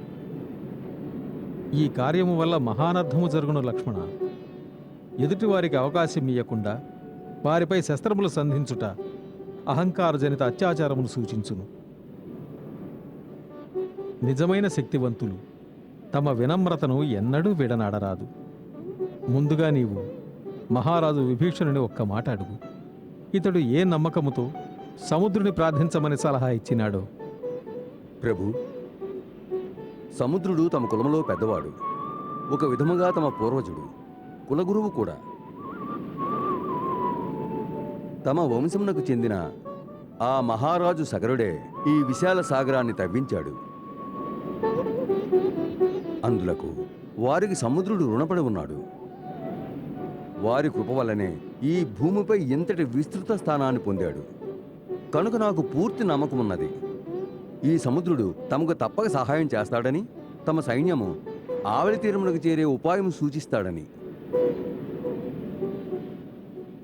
ఈ కార్యము వల్ల మహానర్థము జరుగును లక్ష్మణ. ఎదుటివారికి అవకాశం ఇయ్యకుండా వారిపై శస్త్రములు సంధించుట అహంకారజనిత అత్యాచారమును సూచించును. నిజమైన శక్తివంతులు తమ వినమ్రతను ఎన్నడూ విడనాడరాదు. ముందుగా నీవు మహారాజు విభీషణుని ఒక్క మాట అడుగు. ఇతడు ఏ నమ్మకముతో సముద్రుని ప్రార్థించమని సలహా ఇచ్చినాడో. ప్రభు, సముద్రుడు తమ కులములో పెద్దవాడు. ఒక విధముగా తమ పూర్వజుడు, కులగురువు కూడా. తమ వంశమునకు చెందిన ఆ మహారాజు సగరుడే ఈ విశాల సాగరాన్ని తవ్వించాడు. అందులకు వారికి సముద్రుడు రుణపడి ఉన్నాడు. వారి కృప వల్లనే ఈ భూమిపై ఇంతటి విస్తృత స్థానాన్ని పొందాడు. కనుక నాకు పూర్తి నమ్మకమున్నది. ఈ సముద్రుడు తమకు తప్పక సహాయం చేస్తాడని, తమ సైన్యము ఆవలి తీరమునకు చేరే ఉపాయం సూచిస్తాడని.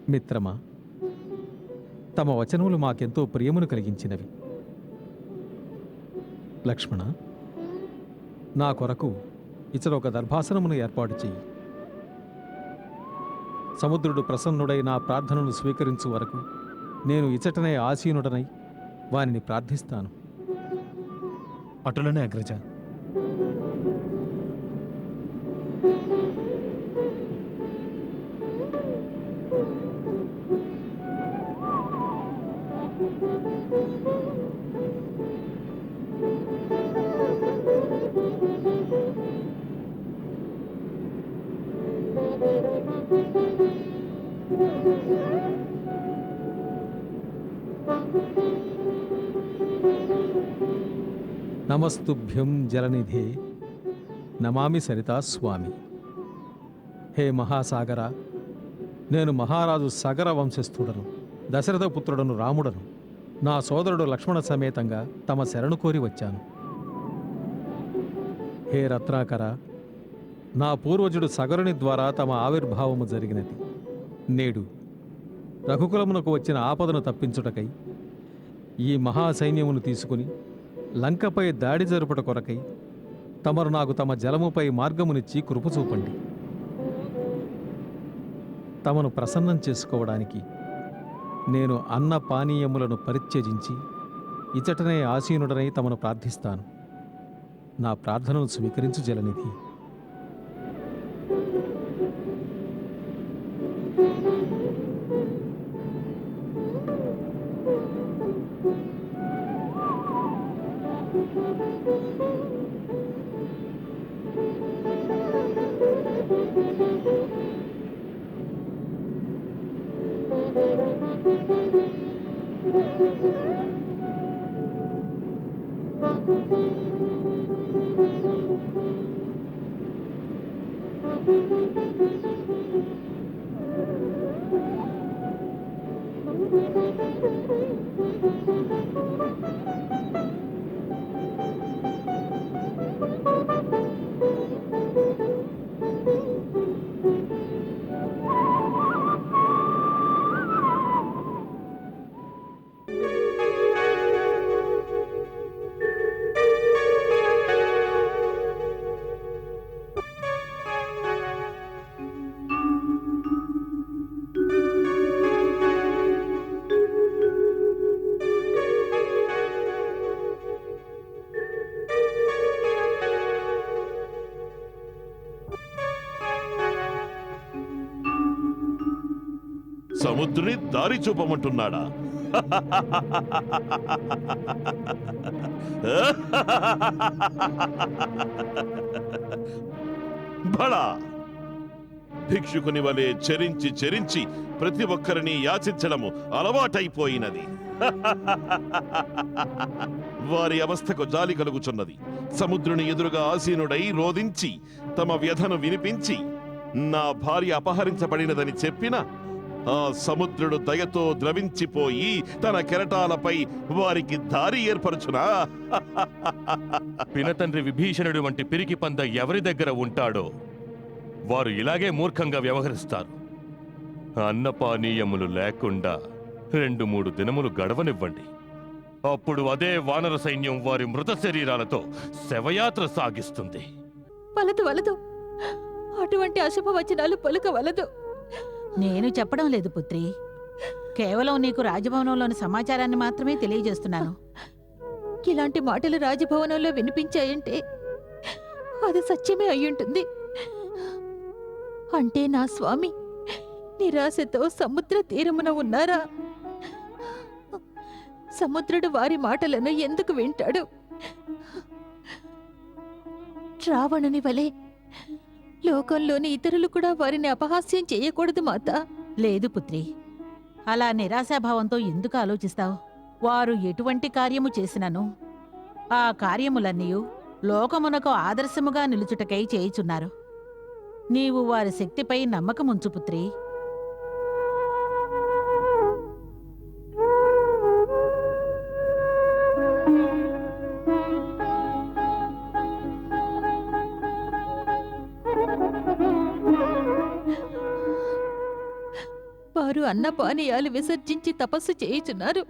మిత్రమా, తమ వచనములు మాకెంతో ప్రియమును కలిగించినవి. లక్ష్మణ, నా కొరకు ఇతడు ఒక దర్భాసనమును ఏర్పాటు చెయ్యి. సముద్రుడు ప్రసన్నుడై నా ప్రార్థనను స్వీకరించు వరకు నేను ఇచటనే ఆసీనుడనై వానిని ప్రార్థిస్తాను. అటులనే అగ్రజ. నమస్తుభ్యం జలనిధే నమామి సరితా స్వామి. హే మహాసాగర, నేను మహారాజు సగర వంశస్థుడను, దశరథ పుత్రుడను రాముడను. నా సోదరుడు లక్ష్మణ సమేతంగా తమ శరణు కోరి వచ్చాను. హే రత్నాకర, నా పూర్వజుడు సగరుని ద్వారా తమ ఆవిర్భావము జరిగినది. నేడు రఘుకులమునకు వచ్చిన ఆపదను తప్పించుటకై ఈ మహాసైన్యమును తీసుకుని లంకపై దాడి జరుపుట కొరకై తమరు నాకు తమ జలముపై మార్గమునిచ్చి కృప చూపండి. తమను ప్రసన్నం చేసుకోవడానికి నేను అన్న పానీయములను పరిత్యజించి ఇచటనే ఆసీనుడనై తమను ప్రార్థిస్తాను. నా ప్రార్థనను స్వీకరించు జలనిధి. సముద్రుని దారి చూపమంటున్నాడా? బడా భిక్షుకుని వలె చెరించి చెరించి ప్రతి ఒక్కరిని యాచించడము అలవాటైపోయినది. వారి అవస్థకు జాలి కలుగుచున్నది. సముద్రుని ఎదురుగా ఆసీనుడై రోదించి తమ వ్యధను వినిపించి నా భార్య అపహరించబడినదని చెప్పిన ఆ సముద్రుడు దయతో ద్రవించిపోయి తన కెరటాలపై వారికి దారి ఏర్పరచునా? పినతండ్రి విభీషణుడు వంటి పిరికి పంద ఎవరి దగ్గర ఉంటాడో వారు ఇలాగే మూర్ఖంగా వ్యవహరిస్తారు. అన్నపానీయములు లేకుండా 2-3 దినములు గడవనివ్వండి. అప్పుడు అదే వానర సైన్యం వారి మృత శరీరాలతో శవయాత్ర సాగిస్తుంది. వలదు వలదు, అటువంటి అశుభవచనాలు పలుకవలదు. నేను చెప్పడం లేదు పుత్రి, కేవలం నీకు రాజభవనంలోని సమాచారాన్ని మాత్రమే తెలియజేస్తున్నాను. ఇలాంటి మాటలు రాజభవనంలో వినిపించాయంటే అది సత్యమే అయ్యుంటుంది. అంటే నా స్వామి నిరాశతో సముద్ర తీరమున ఉన్నారా? సముద్రుడు వారి మాటలను ఎందుకు వింటాడు? రావణుని వలె లోకంలోని ఇతరులు కూడా వారిని అపహాస్యం చేయకూడదు మాతా. లేదు పుత్రి, అలా నిరాశాభావంతో ఎందుకు ఆలోచిస్తావు? వారు ఎటువంటి కార్యము చేసినను ఆ కార్యములన్నీ లోకమునకు ఆదర్శముగా నిలుచుటకై చేయుచున్నారు. నీవు వారి శక్తిపై నమ్మకముంచు పుత్రి. వారు అన్నపానీయాలు విసర్జించి తపస్సు చేయుచున్నారు.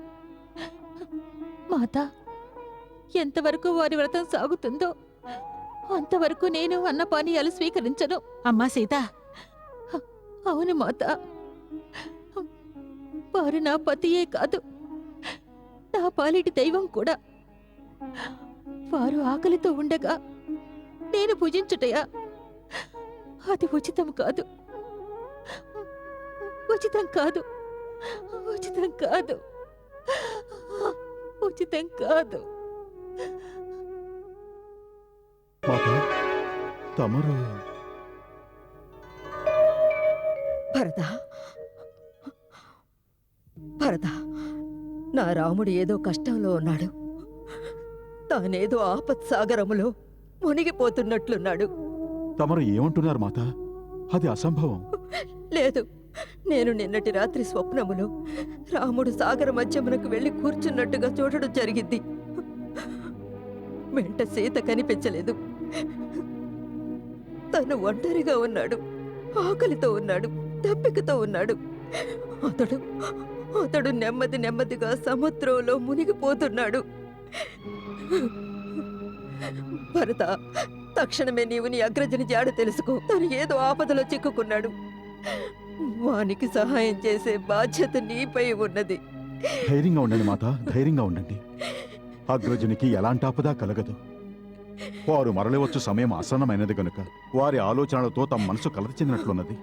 మాతా, ఎంతవరకు వారి వ్రతం సాగుతుందో అంతవరకు నేను అన్నపానీయాలు స్వీకరించను. అమ్మా సీత, అవును మాత, వారు నా పతియే కాదు, నా పాలిటి దైవం కూడా. వారు ఆకలితో ఉండగా నేను భుజించుటయా? అది ఉచితం కాదు, ఉచితం కాదు, ఉచితం కాదు, ఉచితం కాదు. మాతా, తమరు భరత, భరత, నా రాముడు ఏదో కష్టంలో ఉన్నాడు. తానేదో ఆపత్సాగరములో మునిగిపోతున్నట్లున్నాడు. తమరు ఏమంటున్నారు మాతా? అది అసంభవం. లేదు, నేను నిన్నటి రాత్రి స్వప్నములో రాముడు సాగర మధ్యమునకు వెళ్లి కూర్చున్నట్టుగా చూడడం జరిగింది. వెంట సీత కనిపించలేదు. తను ఒంటరిగా ఉన్నాడు, ఆకలితో ఉన్నాడు, దప్పికతో ఉన్నాడు. అతడు నెమ్మది నెమ్మదిగా సముద్రంలో మునిగిపోతున్నాడు. భరత, తక్షణమే నీవు నీ అగ్రజని జాడ తెలుసుకో. తను ఏదో ఆపదలో చిక్కుకున్నాడు. వానికి సహాయం చేసే బాధ్యత నీపై ఉన్నది. ధైర్యంగా ఉండండి మాతా, ధైర్యంగా ఉండండి. అగ్రజునికి ఎలాంటి ఆపద కలగదు. వారు మరలివచ్చు సమయం ఆసన్నమైనది గనుక వారి ఆలోచనలతో తమ మనసు కలత చెందినట్లున్నది.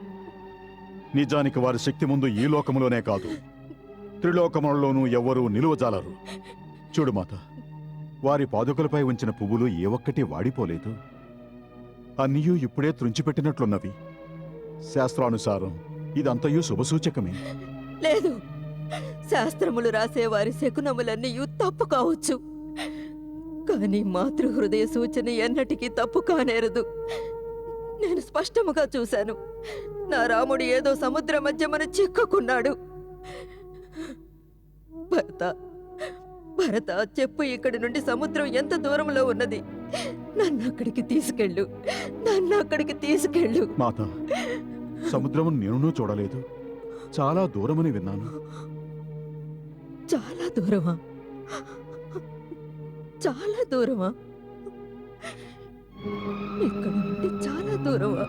నిజానికి వారి శక్తి ముందు ఈ లోకములోనే కాదు, త్రిలోకములలోనూ ఎవ్వరూ నిలువజాలరు. చూడు మాత, వారి పాదుకలపై ఉంచిన పువ్వులు ఏ ఒక్కటి వాడిపోలేదు. అన్నీయూ ఇప్పుడే త్రుంచిపెట్టినట్లున్నవి. శాస్త్రానుసారం ఇదంతయూ శుభసూచకమే. లేదు, శాస్త్రములు రాసే వారి శకునములన్నీ తప్పు కావచ్చు, కానీ మాతృహృదయ సూచన ఎన్నటికీ తప్పు కానేరదు. నేను స్పష్టముగా చూశాను. నా రాముడు ఏదో సముద్ర మధ్యమున చిక్కుకున్నాడు. భరత, భరత, చెప్పు, ఇక్కడి నుండి సముద్రం ఎంత దూరంలో ఉన్నది? నన్ను అక్కడికి తీసుకెళ్ళు, నన్ను అక్కడికి తీసుకెళ్ళు. మాత, సముద్రము నేను చూడలేదు, చాలా దూరమని విన్నాను. చాలా దూరమా? చాలా దూరమా? ఇక్కడ నుండి చాలా దూరమా?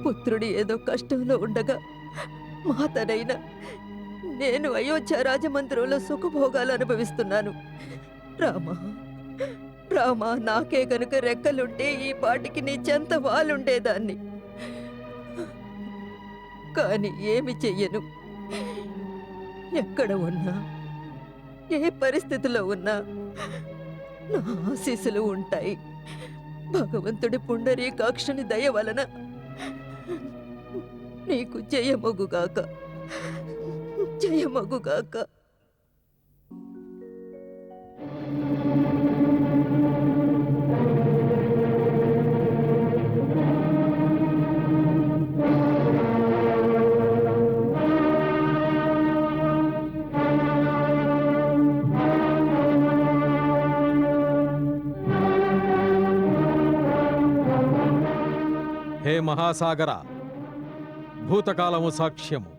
పుత్రుడు ఏదో కష్టంలో ఉండగా మాతనైనా నేను అయోధ్య రాజమందిరంలో సుఖభోగాలు అనుభవిస్తున్నాను. రామా, రామా, నాకే కనుక రెక్కలుంటే ఈ పాటికి నీ చెంత వాలుండేదాన్ని. కాని ఏమి చెయ్యను. ఎక్కడ ఉన్నా ఏ పరిస్థితిలో ఉన్నా నా ఆశీస్సులు ఉంటాయి. భగవంతుడి పుండరీకాక్షని దయ వలన నీకు జయమగుగాక, జయమగుగాక. హే మహాసాగర, భూతకాలము సాక్ష్యము.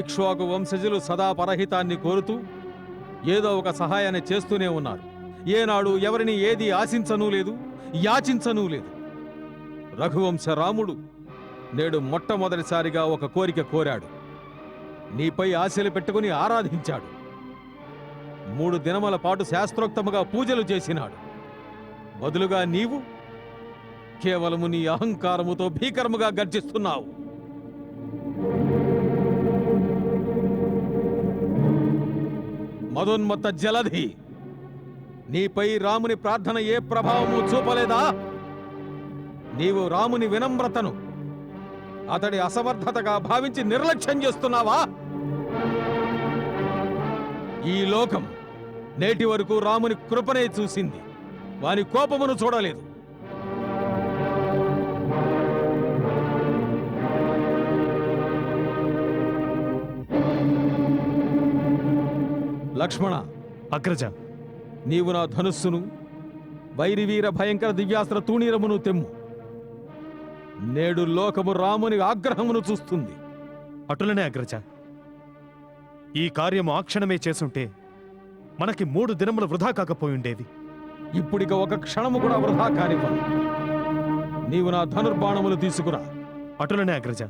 ఇక్ష్వాకు వంశజులు సదా పరహితాన్ని కోరుతూ ఏదో ఒక సహాయాన్ని చేస్తూనే ఉన్నారు. ఏనాడు ఎవరిని ఏది ఆశించనూ లేదు, యాచించనూ లేదు. రఘువంశ రాముడు నేడు మొట్టమొదటిసారిగా ఒక కోరిక కోరాడు. నీపై ఆశలు పెట్టుకుని ఆరాధించాడు. 3 దినముల పాటు శాస్త్రోక్తముగా పూజలు చేసినాడు. బదులుగా నీవు కేవలము నీ అహంకారముతో భీకరముగా గర్జిస్తున్నావు. మదోన్మత్త జలధి, నీపై రాముని ప్రార్థన ఏ ప్రభావము చూపలేదా? నీవు రాముని వినమ్రతను అతడి అసమర్థతగా భావించి నిర్లక్ష్యం చేస్తున్నావా? ఈ లోకం నేటి వరకు రాముని కృపనే చూసింది, వాని కోపమును చూడలేదు. లక్ష్మణ, అగ్రజ, నీవు నా ధనుస్సును, వైరివీర భయంకర దివ్యాస్త్ర తూణీరమును తెమ్ము. నేడు లోకము రాముని ఆగ్రహమును చూస్తుంది. అటులనే అగ్రజ. ఈ కార్యము ఆ క్షణమే చేసుంటే మనకి 3 దినములు వృధా కాకపోయిండేది. ఇప్పుడిక ఒక క్షణము కూడా వృధా కానివ్వను. నీవు నా ధనుర్బాణములు తీసుకురా. అటులనే అగ్రజ.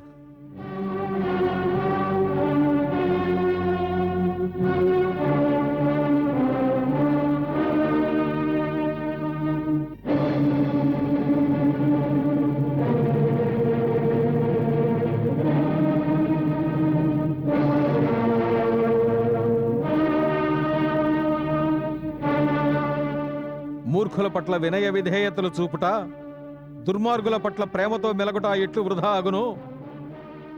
మూర్ఖుల పట్ల వినయ విధేయతలు చూపుట, దుర్మార్గుల పట్ల ప్రేమతో మెలగుట ఎట్లు వృధా అగునో,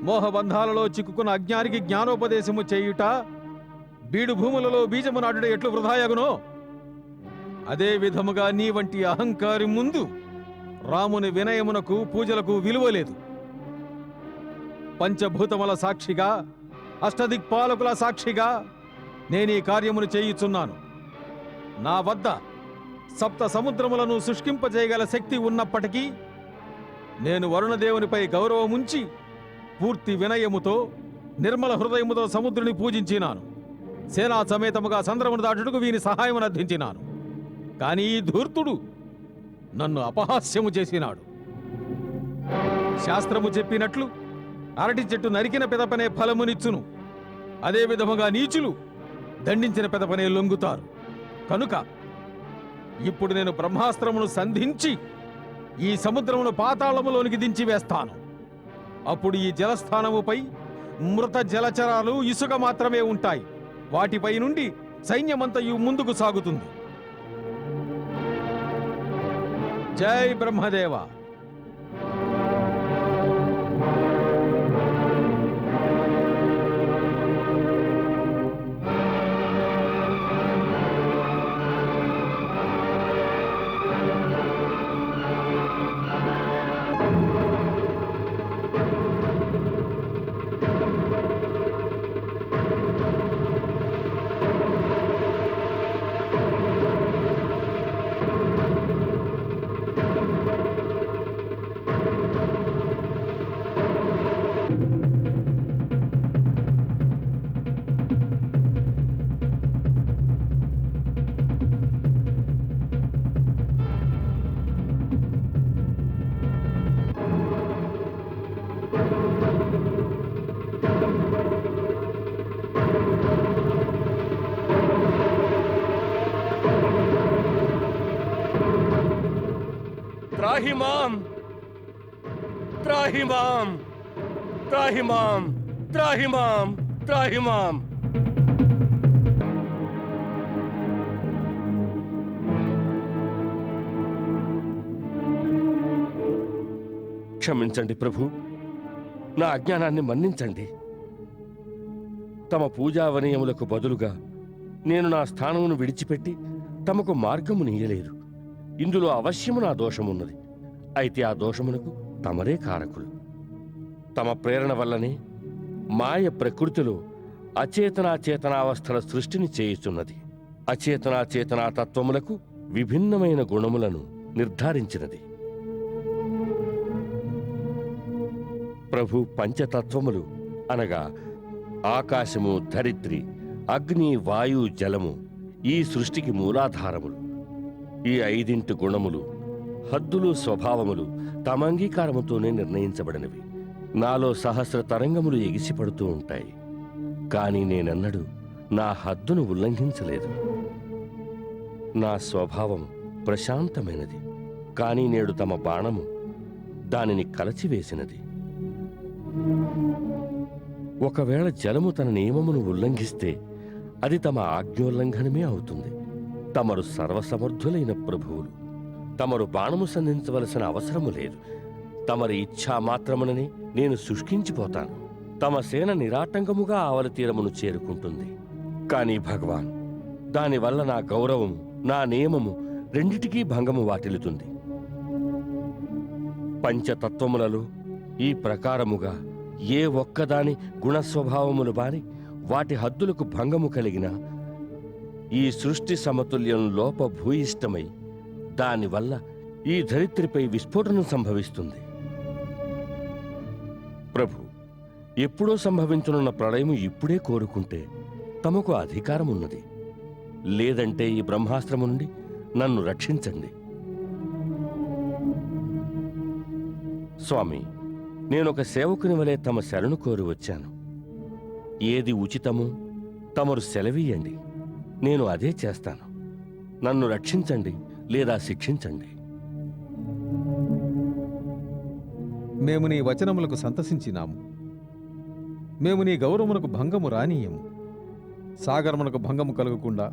మోహబంధాలలో చిక్కుకున్న అజ్ఞానికి జ్ఞానోపదేశము చేయుట, బీడు భూములలో బీజము నాటుట ఎట్లు వృధా అగునో, అదే విధముగా నీ వంటి అహంకారి ముందు రాముని వినయమునకు పూజలకు విలువలేదు. పంచభూతముల సాక్షిగా, అష్టదిక్పాలకుల సాక్షిగా నేనీ కార్యమును చేయుచున్నాను. నా వద్ద 7 సముద్రములను శుష్కింపజేయగల శక్తి ఉన్నప్పటికీ నేను వరుణదేవునిపై గౌరవముంచి పూర్తి వినయముతో, నిర్మల హృదయముతో సముద్రుని పూజించినాను. సేనా సమేతముగా సంద్రమును దాటుటకు వీని సహాయమును అర్థించినాను. కానీ ఈ ధూర్తుడు నన్ను అపహాస్యము చేసినాడు. శాస్త్రము చెప్పినట్లు అరటి చెట్టు నరికిన పెదపనే ఫలమునిచ్చును. అదే విధముగా నీచులు దండించిన పెదపనే లొంగుతారు. కనుక ఇప్పుడు నేను బ్రహ్మాస్త్రమును సంధించి ఈ సముద్రమును పాతాళములోనికి దించి వేస్తాను. అప్పుడు ఈ జలస్థానముపై మృత జలచరాలు, ఇసుక మాత్రమే ఉంటాయి. వాటిపై నుండి సైన్యమంతయు ముందుకు సాగుతుంది. జై బ్రహ్మదేవ. త్రాహిమాం త్రాహిమాం త్రాహిమాం త్రాహిమాం త్రాహిమాం. క్షమించండి ప్రభు, నా అజ్ఞానాన్ని మన్నించండి. తమ పూజావనయములకు బదులుగా నేను నా స్థానమును విడిచిపెట్టి తమకు మార్గము నీయలేదు. ఇందులో అవశ్యము నా దోషమున్నది. అయితే ఆ దోషమునకు తమరే కారకులు. తమ ప్రేరణ వల్లనే మాయ ప్రకృతిలో అచేతనాచేతనావస్థల సృష్టిని చేయుచున్నది. అచేతనాచేతనా తత్వములకు విభిన్నమైన గుణములను నిర్ధారించినది. ప్రభు పంచతత్వములు అనగా ఆకాశము, ధరిత్రి, అగ్ని, వాయు, జలము ఈ సృష్టికి మూలాధారములు. ఈ 5 గుణములు, హద్దులు, స్వభావములు తమ అంగీకారముతోనే నిర్ణయించబడినవి. నాలో సహస్ర తరంగములు ఎగిసిపడుతూ ఉంటాయి. కానీ నేనెన్నడూ నా హద్దును ఉల్లంఘించలేదు. నా స్వభావం ప్రశాంతమైనది. కానీ నేడు తమ బాణము దానిని కలచివేసినది. ఒకవేళ జలము తన నియమమును ఉల్లంఘిస్తే అది తమ ఆజ్ఞోల్లంఘనమే అవుతుంది. తమరు సర్వసమర్థులైన ప్రభువులు. తమరు బాణము సంధించవలసిన అవసరము లేదు. తమరి ఇచ్ఛా మాత్రముననే నేను శుష్కించిపోతాను. తమ సేన నిరాటంకముగా ఆవలి తీరమును చేరుకుంటుంది. కానీ భగవాన్, దానివల్ల నా గౌరవము, నా నియమము రెండిటికీ భంగము వాటిల్లుతుంది. పంచతత్వములలో ఈ ప్రకారముగా ఏ ఒక్కదాని గుణస్వభావములు బారి వాటి హద్దులకు భంగము కలిగినా ఈ సృష్టి సమతుల్యం లోపభూయిష్టమై దానివల్ల ఈ ధరిత్రిపై విస్ఫోటనం సంభవిస్తుంది. ప్రభు, ఎప్పుడో సంభవించనున్న ప్రళయము ఇప్పుడే కోరుకుంటే తమకు అధికారం ఉన్నది. లేదంటే ఈ బ్రహ్మాస్త్రము నుండి నన్ను రక్షించండి. స్వామి, నేనొక సేవకుని వలె తమ శరణు కోరి వచ్చాను. ఏది ఉచితమో తమరు సెలవీయండి, నేను అదే చేస్తాను. నన్ను రక్షించండి లేదా శిక్షించండి. మేము నీ వచనములకు సంతసించినాము. మేము నీ గౌరవమునకు భంగము రానీయము. సాగరమునకు భంగము కలగకుండా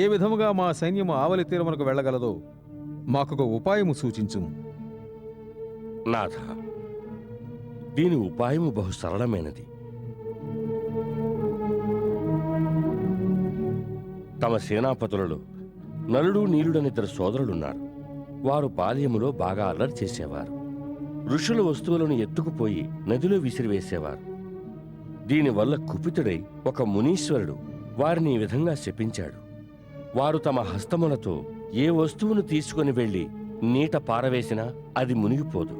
ఏ విధముగా మా సైన్యము ఆవలి తీరమునకు వెళ్ళగలదో మాకొక ఉపాయము సూచించుము. నాథ, దీని ఉపాయము బహు సరళమైనది. తమ సేనాపతులలో నలుడు, నీలుడనిద్దరు సోదరులున్నారు. వారు బాల్యములో బాగా అల్లరి చేసేవారు. ఋషుల వస్తువులను ఎత్తుకుపోయి నదిలో విసిరివేసేవారు. దీనివల్ల కుపితుడై ఒక మునీశ్వరుడు వారిని ఈ విధంగా శపించాడు. వారు తమ హస్తములతో ఏ వస్తువును తీసుకుని వెళ్లి నీట పారవేసినా అది మునిగిపోదు.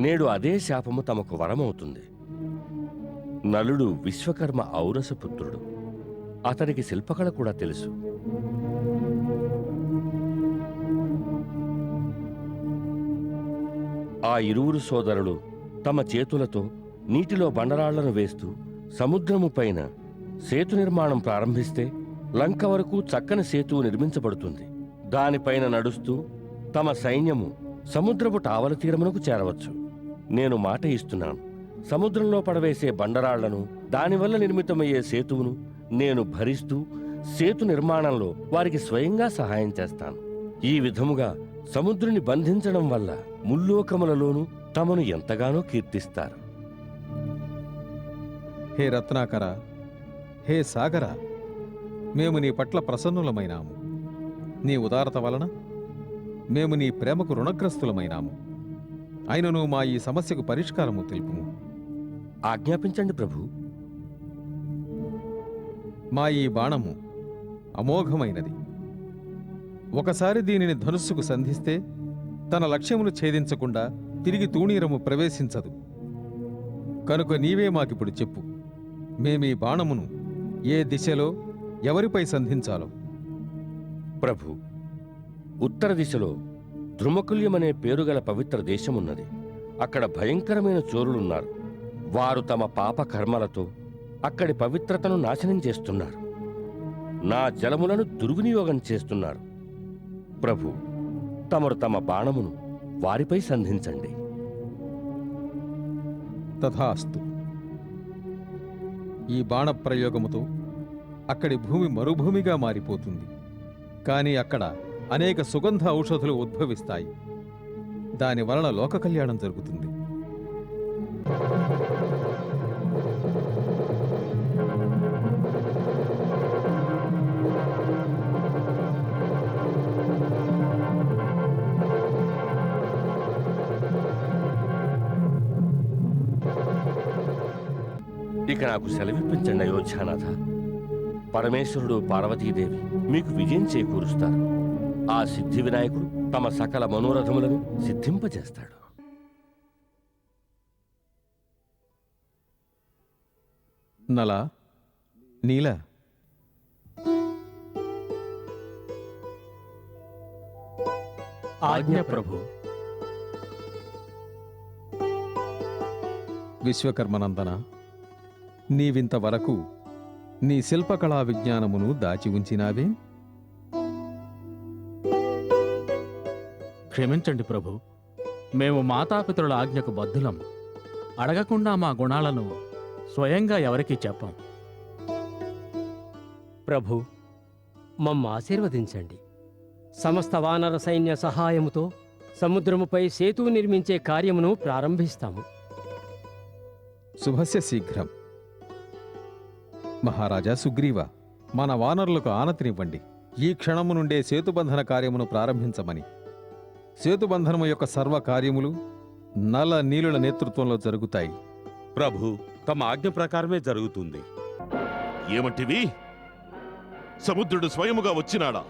నేడు అదే శాపము తమకు వరమవుతుంది. నలుడు విశ్వకర్మ ఔరసపుత్రుడు. అతనికి శిల్పకళ కూడా తెలుసు. ఆ ఇరువురు సోదరులు తమ చేతులతో నీటిలో బండరాళ్లను వేస్తూ సముద్రము పైన సేతు నిర్మాణం ప్రారంభిస్తే లంక వరకు చక్కని సేతువు నిర్మించబడుతుంది. దానిపైన నడుస్తూ తమ సైన్యము సముద్రపు టావల తీరమునకు చేరవచ్చు. నేను మాట ఇస్తున్నాను, సముద్రంలో పడవేసే బండరాళ్లను, దానివల్ల నిర్మితమయ్యే సేతువును నేను భరిస్తూ సేతు నిర్మాణంలో వారికి స్వయంగా సహాయం చేస్తాను. ఈ విధముగా సముద్రుని బంధించడం వల్ల ముల్లోకములలోనూ తమను ఎంతగానో కీర్తిస్తారు. హే రత్నాకర, హే సాగర, మేము నీ పట్ల ప్రసన్నులమైనాము. నీ ఉదారత వలన మేము నీ ప్రేమకు రుణగ్రస్తులమైనాము. అయినను మా ఈ సమస్యకు పరిష్కారము తెలుపుము. ఆజ్ఞాపించండి ప్రభు. మా ఈ బాణము అమోఘమైనది. ఒకసారి దీనిని ధనుస్సుకు సంధిస్తే తన లక్ష్యమును ఛేదించకుండా తిరిగి తూణీరము ప్రవేశించదు. కనుక నీవే మాకిప్పుడు చెప్పు, మేమీ బాణమును ఏ దిశలో ఎవరిపై సంధించాలో. ప్రభు, ఉత్తర దిశలో ధ్రుమకుల్యమనే పేరుగల పవిత్ర దేశమున్నది. అక్కడ భయంకరమైన చోరులున్నారు. వారు తమ పాప కర్మలతో అక్కడి పవిత్రతను నాశనం చేస్తున్నారు. నా జలములను దుర్వినియోగం చేస్తున్నారు. ప్రభు, తమరు తమ బాణమును వారిపై సంధించండి. తథాస్తు. ఈ బాణప్రయోగముతో అక్కడి భూమి మరుభూమిగా మారిపోతుంది. కానీ అక్కడ అనేక సుగంధ ఔషధులు ఉద్భవిస్తాయి. దాని వలన లోక కళ్యాణం జరుగుతుంది. ఇక నాకు సెలవిప్పించండి అయోధ్యానాథ. పరమేశ్వరుడు పార్వతీదేవి మీకు విజయం చేకూరుస్తారు. ఆ సిద్ధి వినాయకుడు తమ సకల మనోరథములను సిద్ధింపజేస్తాడు. నల, నీల, ఆజ్ఞ ప్రభు. విశ్వకర్మనందన, నీవింతవరకు నీ శిల్పకళా విజ్ఞానమును దాచి ఉంచినావే? క్షమించండి ప్రభు, మేము మాతాపితరుల ఆజ్ఞకు బద్ధులం. అడగకుండా మా గుణాలను స్వయంగా ఎవరికీ చెప్పం. ప్రభు, మమ్మ ఆశీర్వదించండి. సమస్త వానర సైన్య సహాయముతో సముద్రముపై సేతు నిర్మించే కార్యమును ప్రారంభిస్తాము. శుభస్య శీఘ్రం. మహారాజా సుగ్రీవ, మన వానరులకు ఆనతినివ్వండి. ఈ క్షణము నుండే సేతుబంధన కార్యమును ప్రారంభించమని. సేతుబంధనము యొక్క సర్వ కార్యములు నల నీలుల నేతృత్వంలో జరుగుతాయి. ప్రభు, తమ ఆజ్ఞ ప్రకారమే జరుగుతుంది. ఏమంటివి? సముద్రుడు స్వయముగా వచ్చినాడా?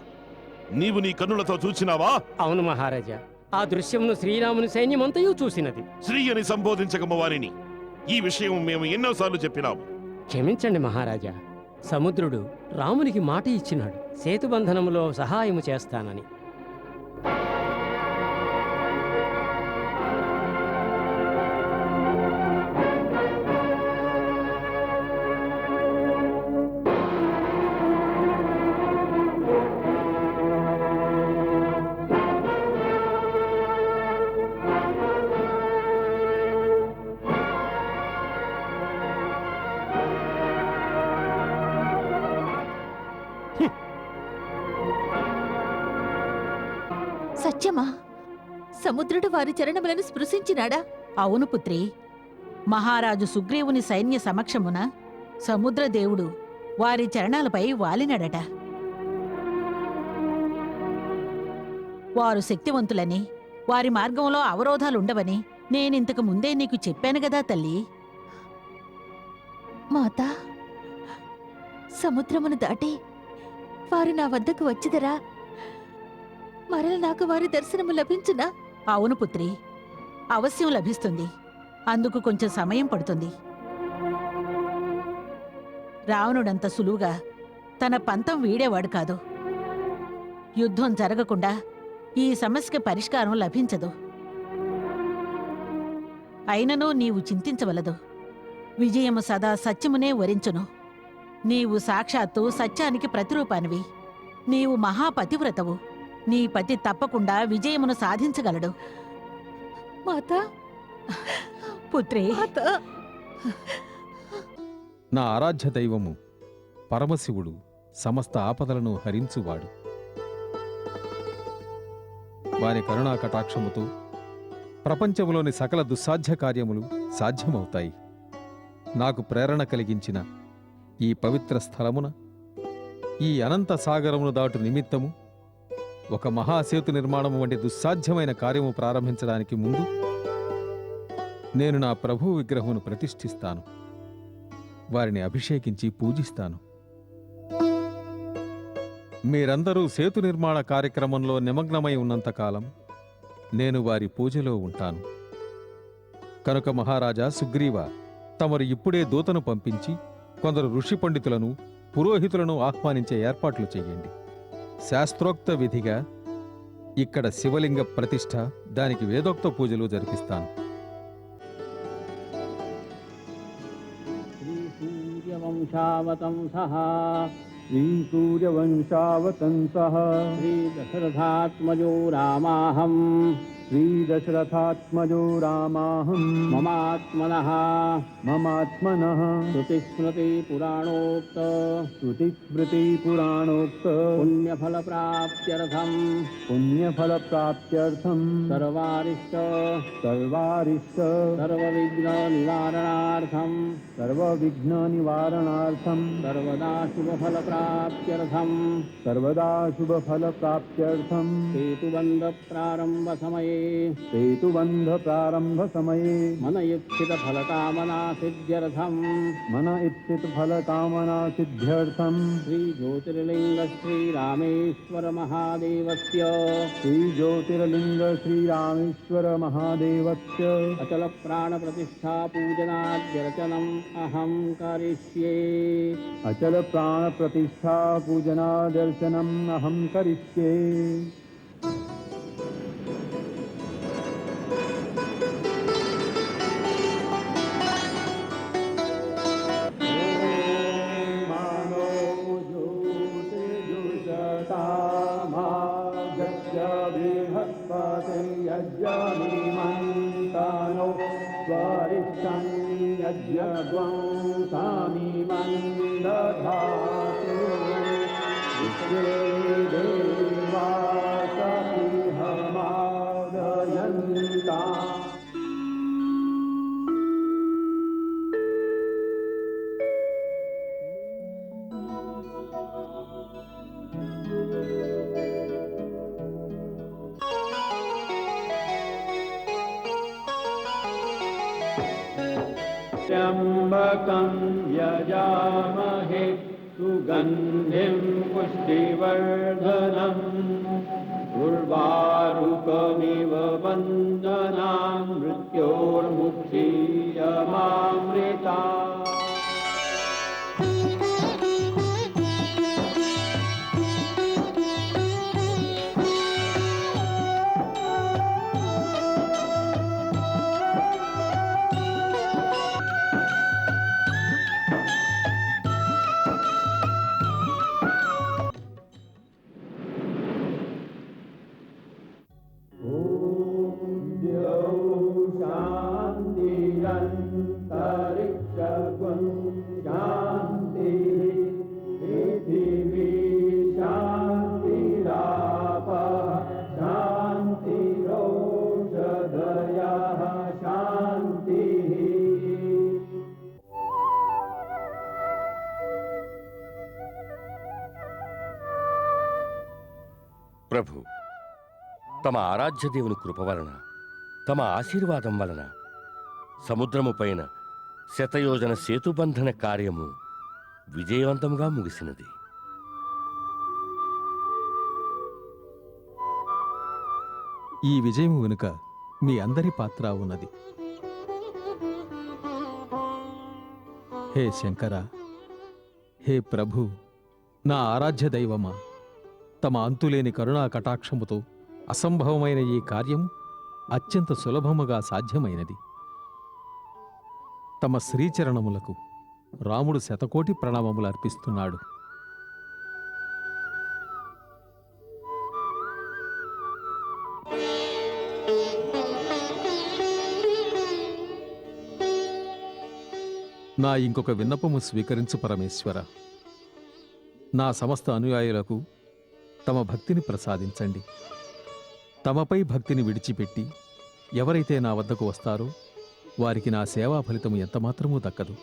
నీవు నీ కన్నులతో చూచినావా? అవును మహారాజా, ఆ దృశ్యమును శ్రీరాముని సైన్యమంతయు చూసినది. శ్రీ అని సంబోధించకమ్మ వారిని. ఈ విషయం మేము ఎన్నోసార్లు చెప్పినాము. క్షమించండి మహారాజా, సముద్రుడు రామునికి మాట ఇచ్చినాడు సేతుబంధనములో సహాయము చేస్తానని. సత్యమా? సముద్రుడు వారి చరణములను స్పృశించినాడా? అవును పుత్రి. మహారాజు సుగ్రీవుని సైన్య సమక్షమున సముద్రదేవుడు వారి చరణాలపై వాలినాడట. వారు శక్తివంతులని, వారి మార్గంలో అవరోధాలుండవని నేనింతకు ముందే నీకు చెప్పాను గదా తల్లి. మాతా, సముద్రమును దాటి వారు నా వద్దకు వచ్చిదరా? మరల నాకు వారి దర్శనము లభించునా? అవును పుత్రి, అవశ్యం లభిస్తుంది. అందుకు కొంచెం సమయం పడుతుంది. రావణుడంత సులువుగా తన పంతం వీడేవాడు కాదు. యుద్ధం జరగకుండా ఈ సమస్యకి పరిష్కారం లభించదు. అయినను నీవు చింతించవలదు. విజయము సదా సత్యమునే వరించును. నీవు సాక్షాత్తు సత్యానికి ప్రతిరూపానివి. నీవు మహాపతివ్రతవు. నీ పతి తప్పకుండా విజయమును సాధించగలడు. మాతా, పుత్రి, మాతా. నా ఆరాధ్య దైవము పరమశివుడు సమస్త ఆపదలను హరించువాడు. వారి కరుణా కటాక్షముతో ప్రపంచంలోని సకల దుస్సాధ్య కార్యములు సాధ్యమవుతాయి. నాకు ప్రేరణ కలిగించిన ఈ పవిత్ర స్థలమున ఈ అనంత సాగరమును దాటు నిమిత్తము ఒక మహాసేతు నిర్మాణము వంటి దుస్సాధ్యమైన కార్యము ప్రారంభించడానికి ముందు నేను నా ప్రభువు విగ్రహమును ప్రతిష్ఠిస్తాను. వారిని అభిషేకించి పూజిస్తాను. మీరందరూ సేతు నిర్మాణ కార్యక్రమంలో నిమగ్నమై ఉన్నంతకాలం నేను వారి పూజలో ఉంటాను. కనుక మహారాజా సుగ్రీవ, తమరు ఇప్పుడే దూతను పంపించి కొందరు ఋషి పండితులను, పురోహితులను ఆహ్వానించే ఏర్పాట్లు చెయ్యండి. శాస్త్రోక్త విధిగా ఇక్కడ శివలింగ ప్రతిష్ఠ, దానికి వేదోక్త పూజలు జరిపిస్తాను. శ్రీ దశరథాత్మజో రామాహం श्रीदशरथात्मजो रामाहं ममात्मनः श्रुतिस्मृतिपुराणोक्त पुण्यफलप्राप्त्यर्थं सर्वारिष्ट सर्वविघ्ननिवारणार्थं सर्वदा शुभफलप्राप्त्यर्थं सेतुबन्ध प्रारंभ समये मन इप्सित फलकामना सिद्ध्यर्थं श्री ज्योतिर्लिंग श्रीरामेश्वर महादेवस्य अचल प्राण प्रतिष्ठा पूजनाद्यर्चनम् अहं करिष्ये त्र्यम्बकं यजामहे सुगन्धिं पुष्टिवर्धनम् उर्वारुकमिव वन्दनां मृत्योर्मुक्षीयमामृता ప్రభు, తమ ఆరాధ్య దేవుని కృప వలన, తమ ఆశీర్వాదం వలన సముద్రము పైన శతయోజన సేతుబంధన కార్యము విజయవంతంగా ముగిసినది. ఈ విజయం వెనుక మీ అందరి పాత్ర ఉన్నది. హే శంకర, హే ప్రభు, నా ఆరాధ్య దైవమా, తమ అంతులేని కరుణా కటాక్షముతో అసంభవమైన ఈ కార్యం అత్యంత సులభముగా సాధ్యమైనది. తమ శ్రీచరణములకు రాముడు శతకోటి ప్రణామములు అర్పిస్తున్నాడు. నా ఇంకొక విన్నపము స్వీకరించు పరమేశ్వర. నా సమస్త అనుయాయులకు తమ భక్తిని ప్రసాదించండి. తమపై భక్తిని విడిచిపెట్టి ఎవరైతే నా వద్దకు వస్తారో వారికి నా సేవా ఫలితము ఎంతమాత్రమూ దక్కదు.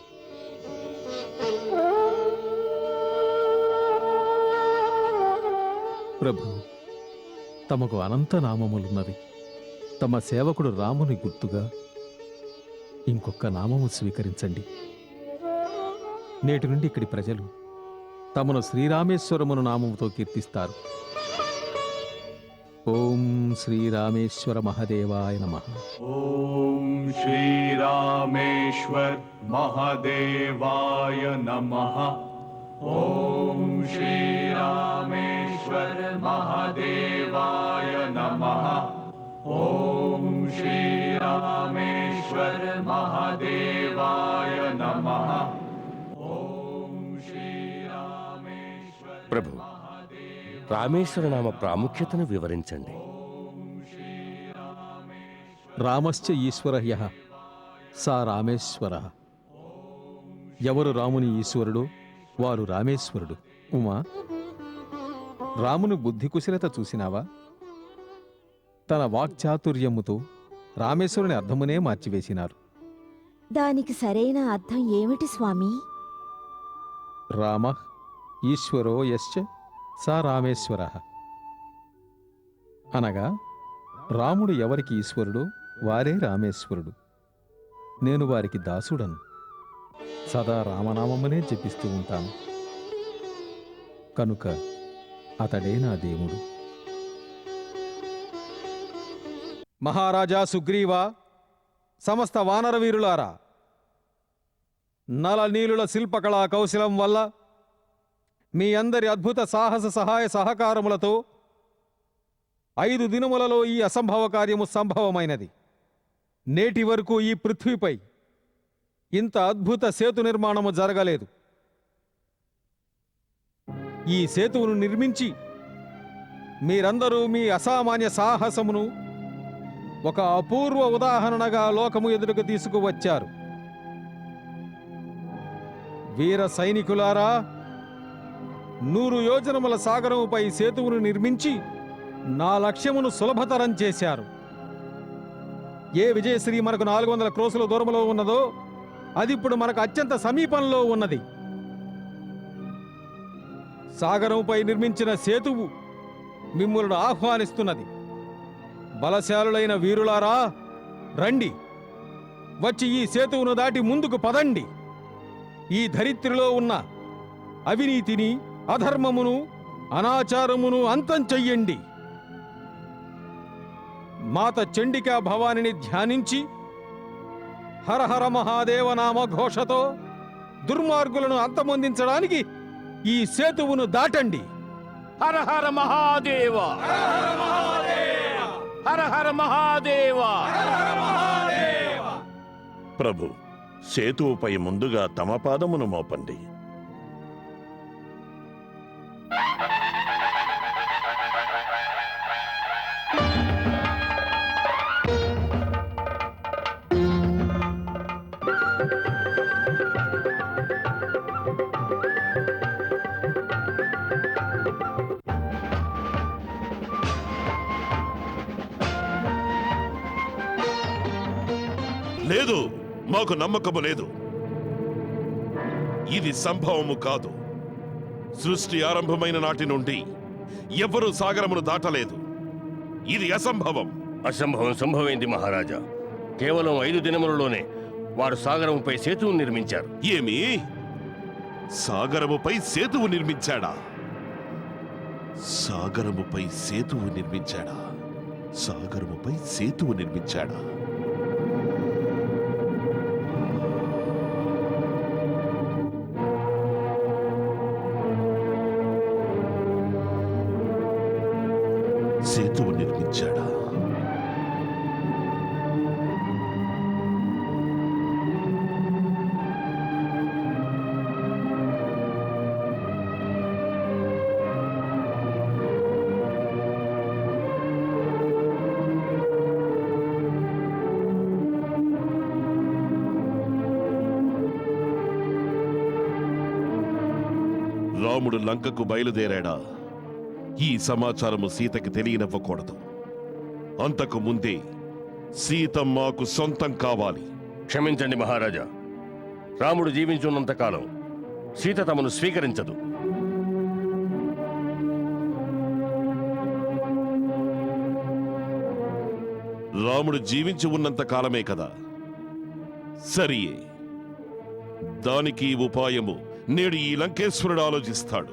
ప్రభు, తమకు అనంత నామములున్నవి. తమ సేవకుడు రాముని గుర్తుగా ఇంకొక నామము స్వీకరించండి. నేటి నుండి ఇక్కడి ప్రజలు తమను శ్రీరామేశ్వరమును నామముతో కీర్తిస్తారు. ఓం శ్రీరామేశ్వర మహాదేవాయ నమః. ఓం శ్రీరామేశ్వర మహాదేవాయ నమః. ఓం శ్రీరామేశ్వర మహాదేవాయ నమః. ఓం శ్రీరామేశ్వర మహాదేవాయ నమః. ప్రభు, రామేశ్వర నామ ప్రాముఖ్యతను వివరించండి. రామశ్చ ఈశ్వరః సా రామేశ్వరః. ఎవరు రాముని ఈశ్వరుడు వారు రామేశ్వరుడు. ఉమా, రాముని బుద్ధి కుశలత చూసినావా? తన వాక్చాతుర్యముతో రామేశ్వరుని అర్థమునే మార్చివేసినారు. దానికి సరైన అర్థం ఏమిటి స్వామి? రామ ఈశ్వరో యశ్చ సా రామేశ్వరః. అనగా రాముడు ఎవరికి ఈశ్వరుడో వారే రామేశ్వరుడు. నేను వారికి దాసుడను. సదా రామనామమునే జపిస్తూ ఉంటాను. కనుక అతడే నా దేవుడు. మహారాజా సుగ్రీవ, సమస్త వానర వీరులారా, నలనీలుల శిల్పకళా కౌశలం వల్ల మీ అందరి అద్భుత సాహస సహాయ సహకారములతో 5 దినములలో ఈ అసంభవ కార్యము సంభవమైనది. నేటి వరకు ఈ పృథ్వీపై ఇంత అద్భుత సేతు నిర్మాణము జరగలేదు. ఈ సేతువును నిర్మించి మీరందరూ మీ అసామాన్య సాహసమును ఒక అపూర్వ ఉదాహరణగా లోకము ఎదురుకు తీసుకువచ్చారు. వీర సైనికులారా, 100 యోజనముల సాగరముపై సేతువును నిర్మించి నా లక్ష్యమును సులభతరం చేశారు. ఏ విజయశ్రీ మనకు 400 క్రోసుల దూరంలో ఉన్నదో అది ఇప్పుడు మనకు అత్యంత సమీపంలో ఉన్నది. సాగరంపై నిర్మించిన సేతువు మిమ్ములను ఆహ్వానిస్తున్నది. బలశాలులైన వీరులారా, రండి, వచ్చి ఈ సేతువును దాటి ముందుకు పదండి. ఈ ధరిత్రిలో ఉన్న అవినీతిని, అధర్మమును, అనాచారమును అంతం చెయ్యండి. మాత చండికా భవానిని ధ్యానించి హరహర మహాదేవ నామ ఘోషతో దుర్మార్గులను అంతమొందించడానికి ఈ సేతువును దాటండి. హర హర మహాదేవ, హర హర మహాదేవ. ప్రభు, సేతువుపై ముందుగా తమ పాదమును మోపండి. లేదు, మాకు నమ్మకము లేదు. ఇది సంభవము కాదు. సృష్టి ఆరంభమైన నాటి నుండి ఎవ్వరూ సాగరమును దాటలేదు. ఇది అసంభవం. అసంభవం సంభవైంది మహారాజా. కేవలం 5 దినములలోనే వారు సాగరముపై సేతువు నిర్మించారు. ఏమి? సాగరముపై సేతువు నిర్మించాడా? సాగరముపై సేతువు నిర్మించాడా? సాగరముపై సేతువు నిర్మించాడా? సేతువు నిర్మించాడా? రాముడు లంకకు బయలుదేరాడా? ఈ సమాచారము సీతకి తెలియనివ్వకూడదు. అంతకు ముందే సీత మాకు సొంతం కావాలి. క్షమించండి మహారాజా. రాముడు జీవించున్నంతకాలం సీత తమను స్వీకరించదు. రాముడు జీవించి ఉన్నంత కాలమే కదా. సరియే, దానికి ఉపాయము నేడు ఈ లంకేశ్వరుడు ఆలోచిస్తాడు.